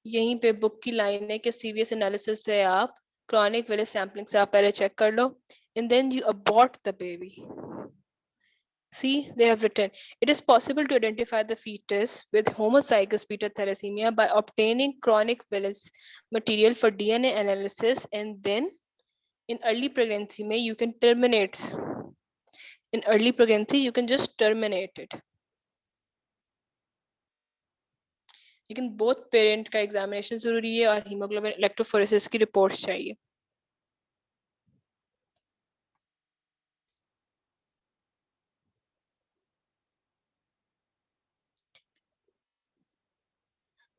यहीं पे बुक की लाइन है कि सीवीएस एनालिसिस से आप क्रॉनिक विलिस सैम्पलिंग से आप पहले चेक कर लो and then you abort the baby. See, they have written, it is possible to identify the fetus with homozygous beta thalassemia by obtaining chronic villus material for DNA analysis, and then in early pregnancy may you can terminate. In early pregnancy, you can just terminate it. लेकिन both parent का examination जरूरी है और haemoglobin electrophoresis की reports चाहिए।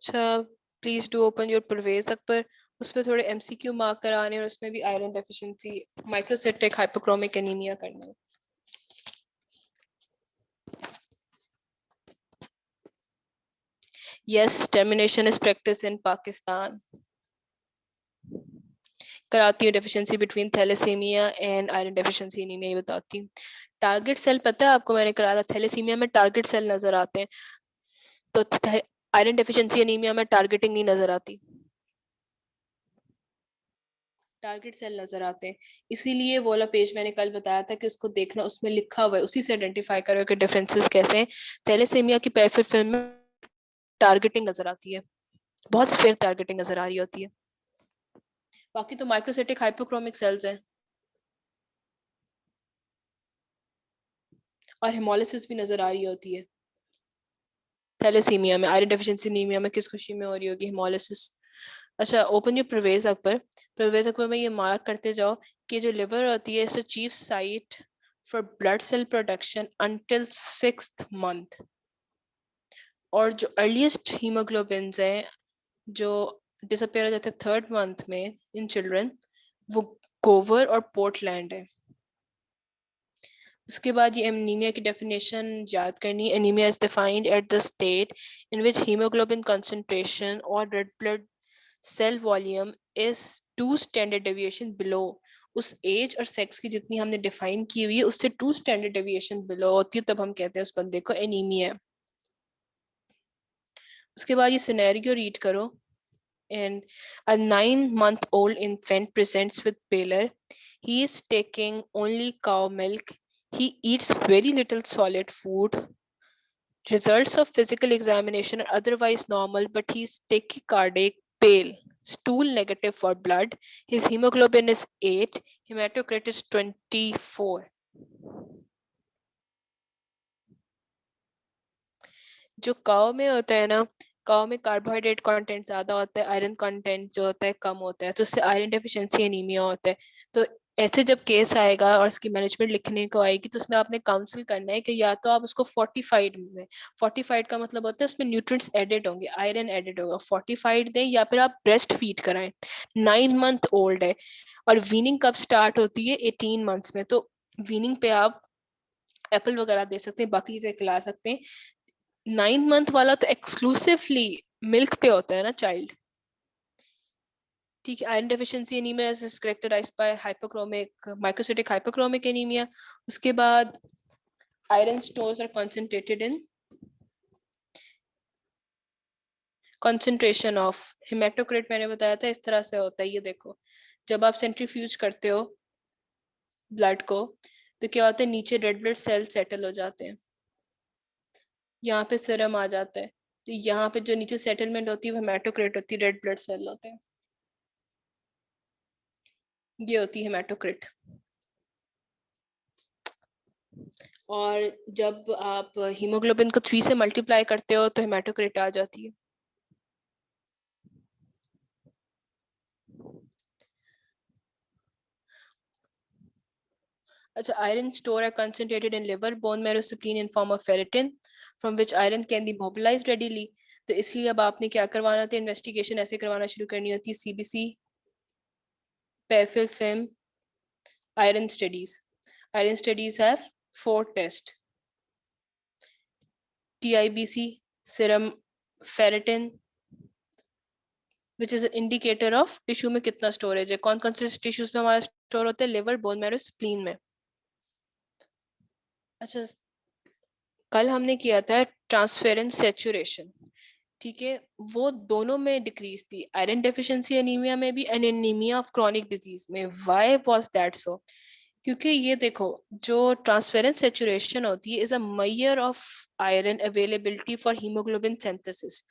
अच्छा, please do open your Parvez Akbar. उसमें थोड़े एमसीक्यू मार्क कराने और उसमें भी iron deficiency microcytic hypochromic anaemia करना है। Yes, termination is practiced in Pakistan. कराती हूँ deficiency between thalassaemia and iron deficiency anaemia, ये बताती हूँ. टारगेट सेल पता है आपको, मैंने कराया था. थैलेसीमिया में टारगेट सेल नजर आते हैं, तो आयरन डेफिशिएंसी एनीमिया में टारगेटिंग नहीं नजर आती, टारगेट सेल नजर आते हैं. इसीलिए वो वाला पेज मैंने कल बताया था कि उसको देखना, उसमें लिखा हुआ है, उसी से आइडेंटिफाई करो कि डिफरेंसेस कैसे हैं. थैलेसीमिया की पेरिफेरल फिल्म में टारगेटिंग नजर आती है, बहुत स्पेयर टारगेटिंग नजर आ रही होती है. बाकी तो माइक्रोसाइटिक हाइपोक्रोमिक सेल्स हैं, और हेमोलिसिस भी नजर आ रही होती है थैलेसीमिया में. आयरन डेफिशिएंसी एनीमिया में किस खुशी में हो रही होगी हेमोलिसिस. अच्छा, ओपन योर परवेज अकबर. परवेज अकबर में ये मार्क करते जाओ कि जो लिवर होती है it's a chief site for blood cell production until 6th month. और जो अर्लीस्ट हीमोग्लोबिन्स हैं जो डिसअपेयर हो जाते हैं 3rd month में इन चिल्ड्रन, वो गोवर और पोर्टलैंड है. उसके बाद ये एनीमिया की डेफिनेशन याद करनी. Anaemia is defined at the state in which haemoglobin concentration और red blood cell volume is 2 standard deviation below. उस एज और सेक्स की जितनी हमने डिफाइन की हुई है उससे 2 स्टैंडर्ड डेविएशन बिलो होती है, तब हम कहते हैं उस बंदे को एनीमिया. उसके बाद ये सिनेरियो रीड करो. And a 9-month-old infant presents with pallor. He is taking only cow milk. He eats very little solid food. Results of physical examination are otherwise normal, but he is tachycardic, pale, stool negative for blood. His hemoglobin is 8, hematocrit is 24. जो काव में होता है ना, काव में carbohydrate content ज्यादा होता है, आयरन कंटेंट जो होता है कम होता है, तो उससे आयरन डेफिशिएंसी एनीमिया होता है. तो ऐसे जब केस आएगा और उसकी मैनेजमेंट लिखने को आएगी तो उसमें आपने काउंसिल करना है कि या तो आप उसको फोर्टिफाइड में, फोर्टिफाइड का मतलब होता है उसमें न्यूट्रिएंट्स एडेड होंगे, आयरन एडेड होगा, फोर्टिफाइड दें, या फिर आप ब्रेस्ट फीड कराएं. 9 month old है और वीनिंग कब स्टार्ट होती है 18 months में, तो वीनिंग पे आप एप्पल वगैरह दे सकते हैं, बाकी चीजें खिला सकते हैं. 9 month वाला तो एक्सक्लूसिवली मिल्क पे होता है ना चाइल्ड. ठीक है. Iron deficiency anaemia is characterised by hypochromic microcytic hypochromic anaemia. उसके बाद iron stores are concentrated in concentration of haematocrit. मैंने बताया था इस तरह से होता है, ये देखो जब आप सेंट्रीफ्यूज करते हो ब्लड को तो क्या होता है, नीचे रेड ब्लड सेल सेटल हो जाते हैं, यहाँ पे सीरम आ जाता है, तो यहाँ पे जो नीचे सेटलमेंट होती है वो हेमेटोक्रिट होती है, रेड ब्लड सेल होते हैं, ये होती है हेमेटोक्रिट. और जब आप हीमोग्लोबिन को 3 से मल्टीप्लाई करते हो तो हेमेटोक्रिट आ जाती है. अच्छा, iron store are concentrated in liver, bone marrow, spleen in form of ferritin, from which iron can be mobilized readily. तो इसलिए अब आपने क्या करवाना था, इन्वेस्टिगेशन ऐसे करवाना शुरू करनी होती है, CBC, PFIL, FIM, iron studies. Iron studies have 4 tests: TIBC, serum ferritin, which is an indicator of tissue में कितना स्टोरेज है. कौन कौन से टिश्यूज में हमारा स्टोर होता है, लिवर, बोन मैरो, स्प्लीन में. अच्छा, कल हमने किया था ट्रांसफेरेंस सेचुरेशन, ठीक है, वो दोनों में डिक्रीज थी, आयरन डेफिशिएंसी एनीमिया में भी and anaemia of chronic disease में. Why was that so? क्योंकि ये देखो, जो ट्रांसफेरेंस सेचुरेशन होती है is a measure of iron availability for haemoglobin synthesis.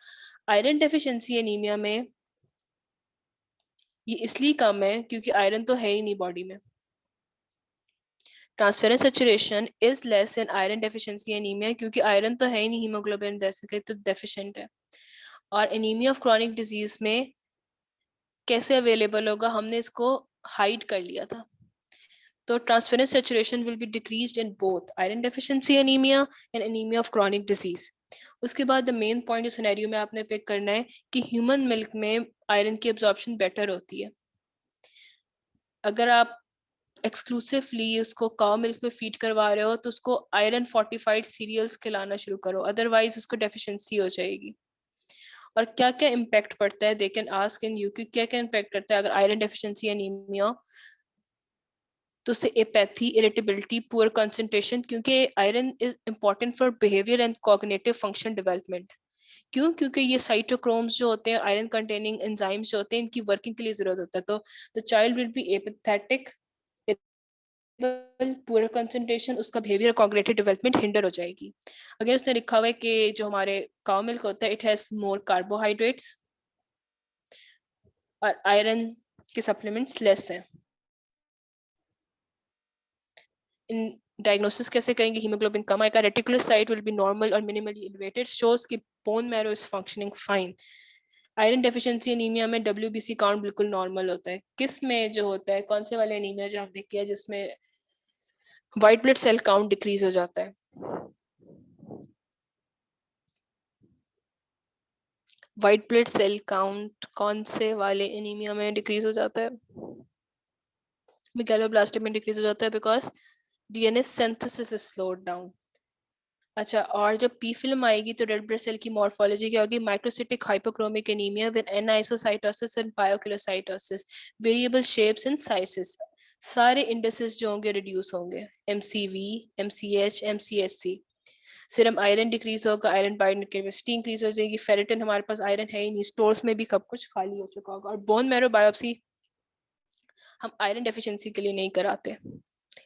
Iron deficiency anaemia में ये इसलिए कम है क्योंकि आयरन तो है ही नहीं बॉडी में. Transference saturation is less in iron deficiency anaemia क्योंकि आयरन तो है ही नहीं हीमोग्लोबिन जैसे कि, तो डेफिशिएंट है. और एनीमिया ऑफ क्रॉनिक डिजीज में कैसे अवेलेबल होगा, हमने इसको हाइड कर लिया था. तो transference saturation will be decreased in both iron deficiency anaemia and anaemia of chronic disease. उसके बाद द मेन पॉइंट जो सिनेरियो में आपने पिक करना है कि ह्यूमन मिल्क में आयरन की एब्जॉर्प्शन बेटर होती है. अगर आप एक्सक्लूसिवली उसको काउ मिल्क में फीड करवा रहे हो तो उसको आयरन फोर्टिफाइड सीरियल्स खिलाना शुरू करो, अदरवाइज उसको डेफिशिएंसी हो जाएगी. और क्या क्या इम्पैक्ट पड़ता है, they can ask in you कि क्या क्या इम्पैक्ट करता है अगर आयरन डेफिशिएंसी एनीमिया, तो उससे एपैथी, इरिटेबिलिटी, पुअर कंसंट्रेशन, क्योंकि iron is important for behaviour and cognitive function development. क्यों? क्योंकि ये साइटोक्रोम्स जो होते हैं, आयरन कंटेनिंग एंजाइम्स जो होते हैं, इनकी वर्किंग के लिए जरूरत होता है। तो द चाइल्ड विल बी एपैथेटिक, पूरा कंसंट्रेशन, उसका बिहेवियर कॉग्निटिव डेवलपमेंट हिंडर हो जाएगी। अगर उसने लिखा हुआ है कि जो हमारे काउ मिल्क होता है इट हैज मोर कार्बोहाइड्रेट्स और आयरन के सप्लीमेंट्स लेस हैं। इन डायग्नोसिस कैसे करेंगे? हीमोग्लोबिन कम आएगा, reticular site will be normal और मिनिमली एलिवेटेड, शोज कि bone marrow is functioning fine. Iron deficiency anaemia में डब्ल्यूबीसी काउंट बिल्कुल नॉर्मल होता है। किस में जो होता है, कौन से वाले एनीमिया जो हमने किया जिसमें white blood cell count decrease हो जाता है? व्हाइट ब्लड सेल काउंट कौन से वाले एनीमिया में डिक्रीज हो जाता है? मेगालोब्लास्टिक में डिक्रीज हो जाता है because DNA synthesis is slowed down. अच्छा, और जब पी फिल्म आएगी तो रेड ब्लड सेल की मॉर्फोलॉजी क्या होगी? Microcytic hypochromic anaemia with anisocytosis and poikilocytosis, variable shapes and sizes. सारे इंडिसेस जो होंगे रिड्यूस होंगे, एमसीवी, एमसीएच, एमसीएससी। सिर्फ आयरन डिक्रीज होगा, आयरन बाइंडिंग कैपेसिटी इंक्रीज हो जाएगी, फेरिटिन हमारे पास आयरन है ही नहीं, स्टोर्स में भी सब कुछ खाली हो चुका होगा। और बोन मैरो बायोप्सी हम आयरन डेफिशिएंसी के लिए नहीं कराते,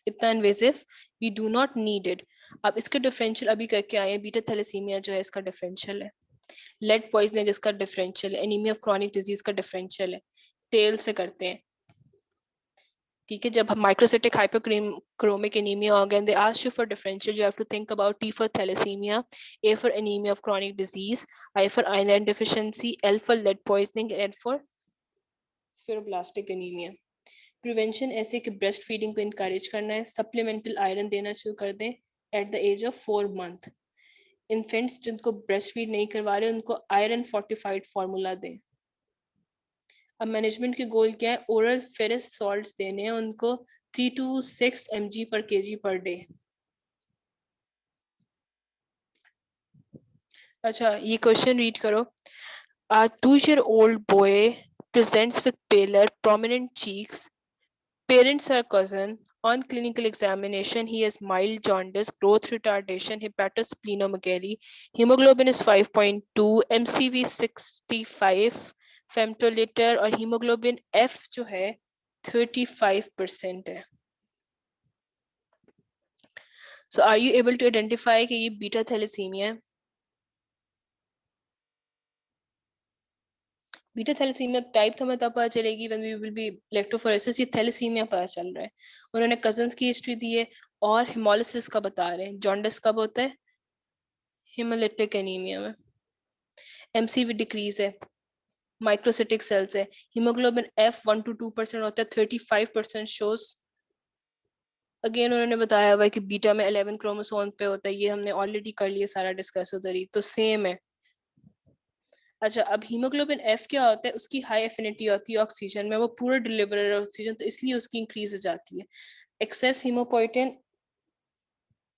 इतना invasive, we do not need it. अब इसके डिफरेंशियल अभी करके आए हैं, बीटा थैलेसीमिया जो है इसका डिफरेंशियल है, लेड पॉइजनिंग इसका डिफरेंशियल है, एनीमिया ऑफ क्रॉनिक डिजीज का डिफरेंशियल है, टेल से करते हैं। ठीक है, जब हम माइक्रोसिटिक हाइपोक्रोमिक एनीमिया हो गए, they ask you for differential, you have to think about T for thalassaemia, A for anaemia of chronic disease, I for iron deficiency, L for lead poisoning, and for sideroblastic anaemia. Prevention ऐसे कि breast feeding को encourage करना है, supplemental iron देना शुरू कर दें at the age of 4 month. Infants जिनको ब्रेस्ट फीड नहीं करवा रहे उनको आयरन फोर्टिफाइड फार्मूला दें। अब मैनेजमेंट के गोल क्या है? ओरल फेरस सॉल्ट्स देने हैं उनको 3 to 6 mg per kg per day। अच्छा, ये क्वेश्चन रीड करो। A 2-year-old boy presents with paler, prominent cheeks. Parents are cousin. On clinical examination, he has mild jaundice, growth retardation, hepatosplenomegaly. Hemoglobin is 5.2, MCV 65 femtoliter और hemoglobin F जो है 35% है। So are you able to identify कि ये beta thalassaemia है? Beta thalassaemia type तो हमें तब पता चलेगी when we will be electrophoresis, ये थैलेसीमिया पता चल रहा है। उन्होंने कजन्स की हिस्ट्री दी है और हेमोलिसिस का बता रहे हैं। जॉन्डिस कब होता है? हेमोलिटिक एनीमिया में। एमसीवी डिक्रीज है, माइक्रोसिटिक सेल्स है, हीमोग्लोबिन एफ 1 to 2% होता है, 35% शोज। अगेन उन्होंने बताया हुआ है कि बीटा में 11 क्रोमोसोम पे होता है, ये हमने ऑलरेडी कर लिया सारा डिस्कस उधर ही, तो सेम है। अच्छा, अब हीमोग्लोबिन एफ क्या होता है? उसकी हाई एफिनिटी होती है ऑक्सीजन में, वो पूरा डिलीवरर ऑक्सीजन, तो इसलिए उसकी इंक्रीज हो जाती है। Excess haemopoietin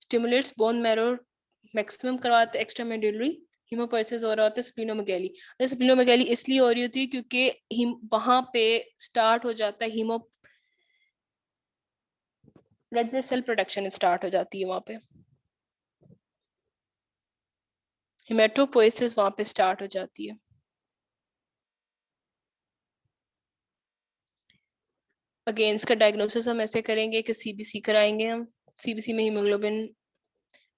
stimulates bone marrow maximum करवाते हैं एक्स्ट्रा मेडुलरी हीमोपोइसिस हो रहा होता है स्प्लीनोमेगैली। स्प्लीनोमेगैली इसलिए हो रही होती है क्योंकि वहां पे स्टार्ट हो जाता है red blood cell production start हो जाती है वहां पे, हेमेटोपोइसिस वहां पे स्टार्ट हो जाती है। अगेन इसका डायग्नोसिस हम ऐसे करेंगे कि सीबीसी कराएंगे हम। सीबीसी में हीमोग्लोबिन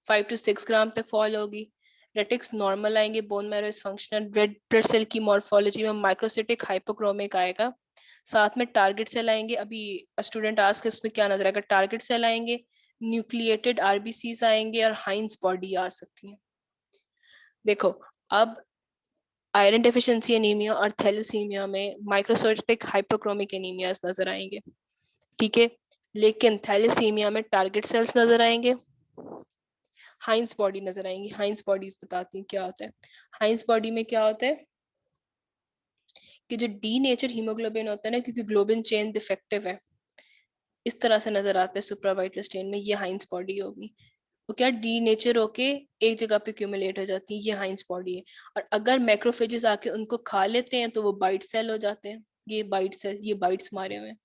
5 to 6 ग्राम तक फॉल होगी, रेटिक्स नॉर्मल आएंगे, bone marrow is functional, red blood cell की मॉर्फोलॉजी में माइक्रोसिटिक हाइपोक्रोमिक आएगा, साथ में टारगेट सेल आएंगे। अभी स्टूडेंट आस्क उसमें क्या नजर आएगा? टारगेट सेल आएंगे, न्यूक्लिएटेड आरबीसीज आएंगे और हाइंस बॉडी आ सकती है। देखो, अब आयरन डेफिशिएंसी एनीमिया और थैलेसीमिया में माइक्रोसिटिक हाइपोक्रोमिक एनीमियाज नजर आएंगे, ठीक है, लेकिन थैलेसीमिया में टारगेट सेल्स नजर आएंगे, हाइंस बॉडी नजर आएंगी। हाइंस बॉडीज बताती हैं क्या होता है। हाइंस बॉडी में क्या होता है कि जो डी नेचर हीमोग्लोबिन होता है ना, क्योंकि ग्लोबिन चेन डिफेक्टिव है, इस तरह से नजर आता है सुप्रावाइटल स्टेन में, ये हाइंस बॉडी होगी। वो क्या डीनेचर होके एक जगह पे क्यूमुलेट हो जाती है, ये हाइंस बॉडी है। और अगर मैक्रोफेजेस आके उनको खा लेते हैं तो वो बाइट सेल हो जाते हैं, ये बाइट सेल, ये बाइट्स मारे हुए हैं।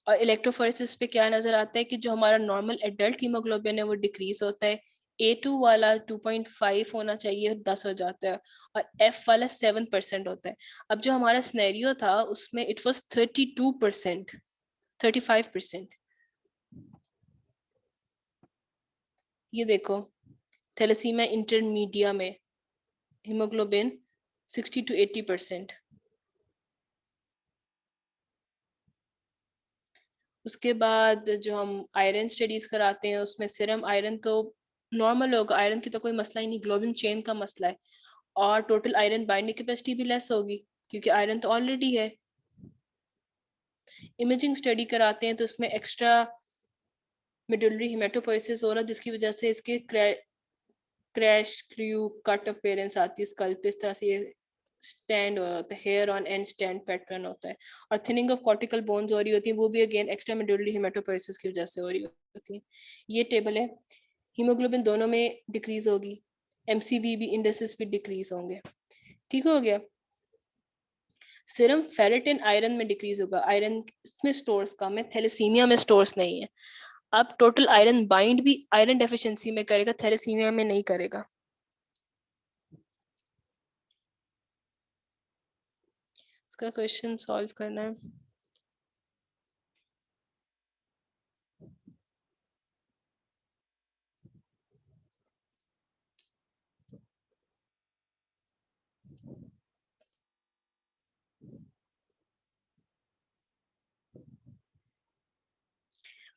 और इलेक्ट्रोफोरेसिस पे क्या नजर आता है कि जो हमारा नॉर्मल एडल्ट हीमोग्लोबिन है वो डिक्रीज होता है। A2 वाला 2.5 होना चाहिए, 10 हो जाता है। और F वाला 7% होता है। अब जो हमारा स्नेरियो था उसमें इट वाज 32%, 35%। ये देखो, थैलेसीमिया इंटरमीडिया में हीमोग्लोबिन 60 to 80%। उसके बाद जो हम आयरन स्टडीज कराते हैं उसमें सीरम आयरन तो नॉर्मल होगा, आयरन की तो कोई मसला ही नहीं, ग्लोबिन चेन का मसला है। और टोटल आयरन बाइंडिंग कैपेसिटी भी लेस होगी क्योंकि आयरन तो ऑलरेडी है। इमेजिंग स्टडी कराते हैं तो उसमें एक्स्ट्रा मेडुलरी हेमेटोपोइसिस हो रहा है जिसकी वजह से इसके क्रैश क्रू कट अपीयरेंस आती है स्कल पे, इस तरह से ये स्टैंड होता है, hair on end stand pattern होता है। और थिनिंग ऑफ कॉर्टिकल बोन्स हो रही होती है, वो भी अगेन एक्स्ट्रा मेडुलरी हेमेटोपोइसिस की वजह से हो रही होती है। ये टेबल है, हीमोग्लोबिन दोनों में डिक्रीज होगी, एमसीवी भी इंडेक्सेस भी डिक्रीज होंगे। ठीक हो गया। सिर्फ फेरेटिन आयरन में डिक्रीज होगा, आयरन में स्टोर्स कम है, थैलेसीमिया में स्टोर्स नहीं है। अब टोटल आयरन बाइंड भी आयरन डेफिशिएंसी में करेगा, थैलेसीमिया में नहीं करेगा। इसका क्वेश्चन सॉल्व करना है।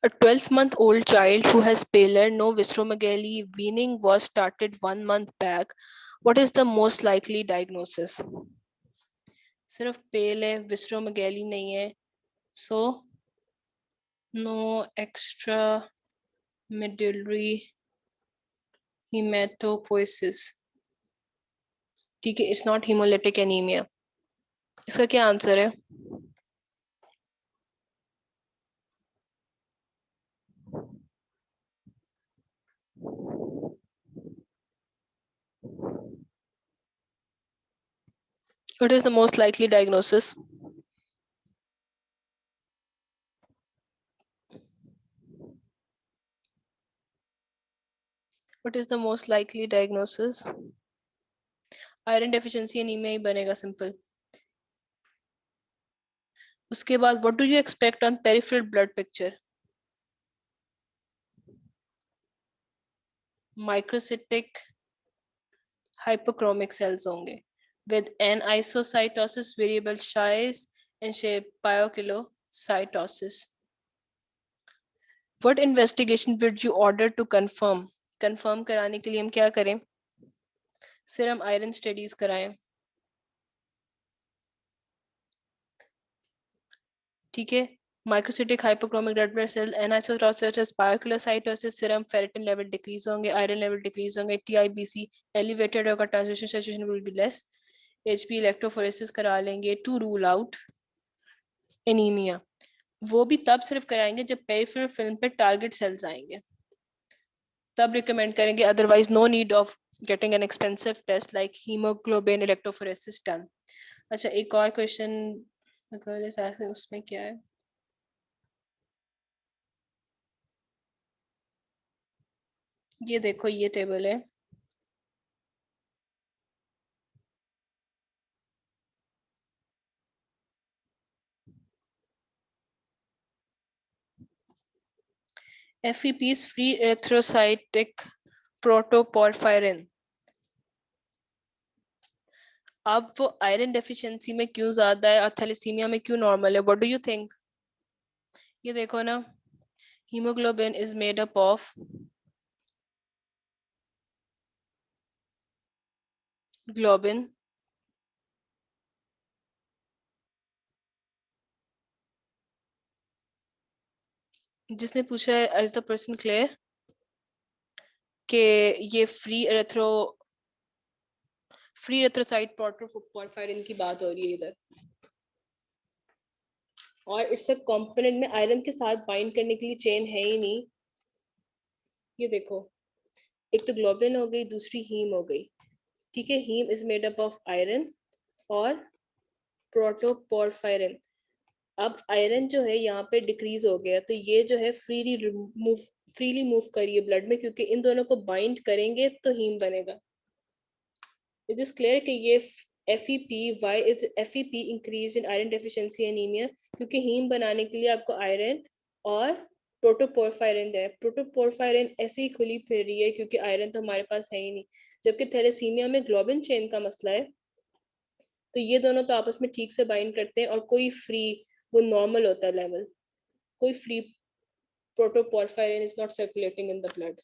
A 12-month-old child who has paler, no visceromegaly, weaning was started 1 month back. What is the most likely diagnosis? सिर्फ पेल है, विस्ट्रोमेगैली नहीं है, so no extra medullary hematopoiesis. ठीक है, it's not hemolytic anemia. इसका क्या आंसर है? What is the most likely diagnosis? What is the most likely diagnosis? Iron deficiency anaemia ही बनेगा, सिंपल। उसके बाद what do you expect on peripheral blood picture? Microcytic hypochromic cells होंगे with anisocytosis, variable size and shape, pyocytosis. What investigation would you order to confirm? Confirm कराने के लिए हम क्या करें? Serum iron studies कराएं। ठीक है, microcytic hypochromic red blood cell, anisocytosis, poikilocytosis, serum ferritin level decrease होंगे, आयरन लेवल डिक्रीज होंगे, टीआईबीसी एलिवेटेड होगा, transmission saturation will be less, HP electrophoresis करा लेंगे टू रूल आउट एनीमिया। वो भी तब सिर्फ कराएंगे जब पेरिफेरल फिल्म पे टारगेट सेल्स आएंगे, तब रिकमेंड करेंगे, otherwise no need of getting an expensive test like haemoglobin electrophoresis done. अच्छा, एक और क्वेश्चन उसमें क्या है, ये देखो, ये टेबल है, FEP is free erythrocytic protoporphyrin। अब वो आयरन डेफिशिएंसी में क्यों ज्यादा है और थैलेसीमिया में क्यों नॉर्मल है? What do you think? ये देखो ना, haemoglobin is made up of globin, जिसने पूछा है इज द पर्सन क्लियर कि ये फ्री एरिथ्रोसाइट प्रोटोपोरफायरिन की बात हो रही है इधर। और इट्स अ कंपोनेंट में आयरन के साथ बाइंड करने के लिए चेन है ही नहीं। ये देखो, एक तो ग्लोबिन हो गई, दूसरी हीम हो गई। ठीक है, haem is made up of iron और प्रोटोपोरफायरिन। अब आयरन जो है यहाँ पे डिक्रीज हो गया, तो ये जो है फ्रीली मूव करिए ब्लड में, क्योंकि इन दोनों को बाइंड करेंगे तो हीम बनेगा। इट इज क्लियर कि ये FeP, why is FeP increase in iron deficiency anaemia, क्योंकि हीम बनाने के लिए आपको आयरन और प्रोटोपोरफायरिन है। प्रोटोपोरफायरिन ऐसे ही खुली फिर रही है क्योंकि आयरन तो हमारे पास है ही नहीं। जबकि थैलेसीमिया में ग्लोबिन चेन का मसला है, तो ये दोनों तो आपस में ठीक से बाइंड करते हैं और कोई फ्री, वो नॉर्मल होता है लेवल, कोई free protoporphyrin is not circulating in the blood.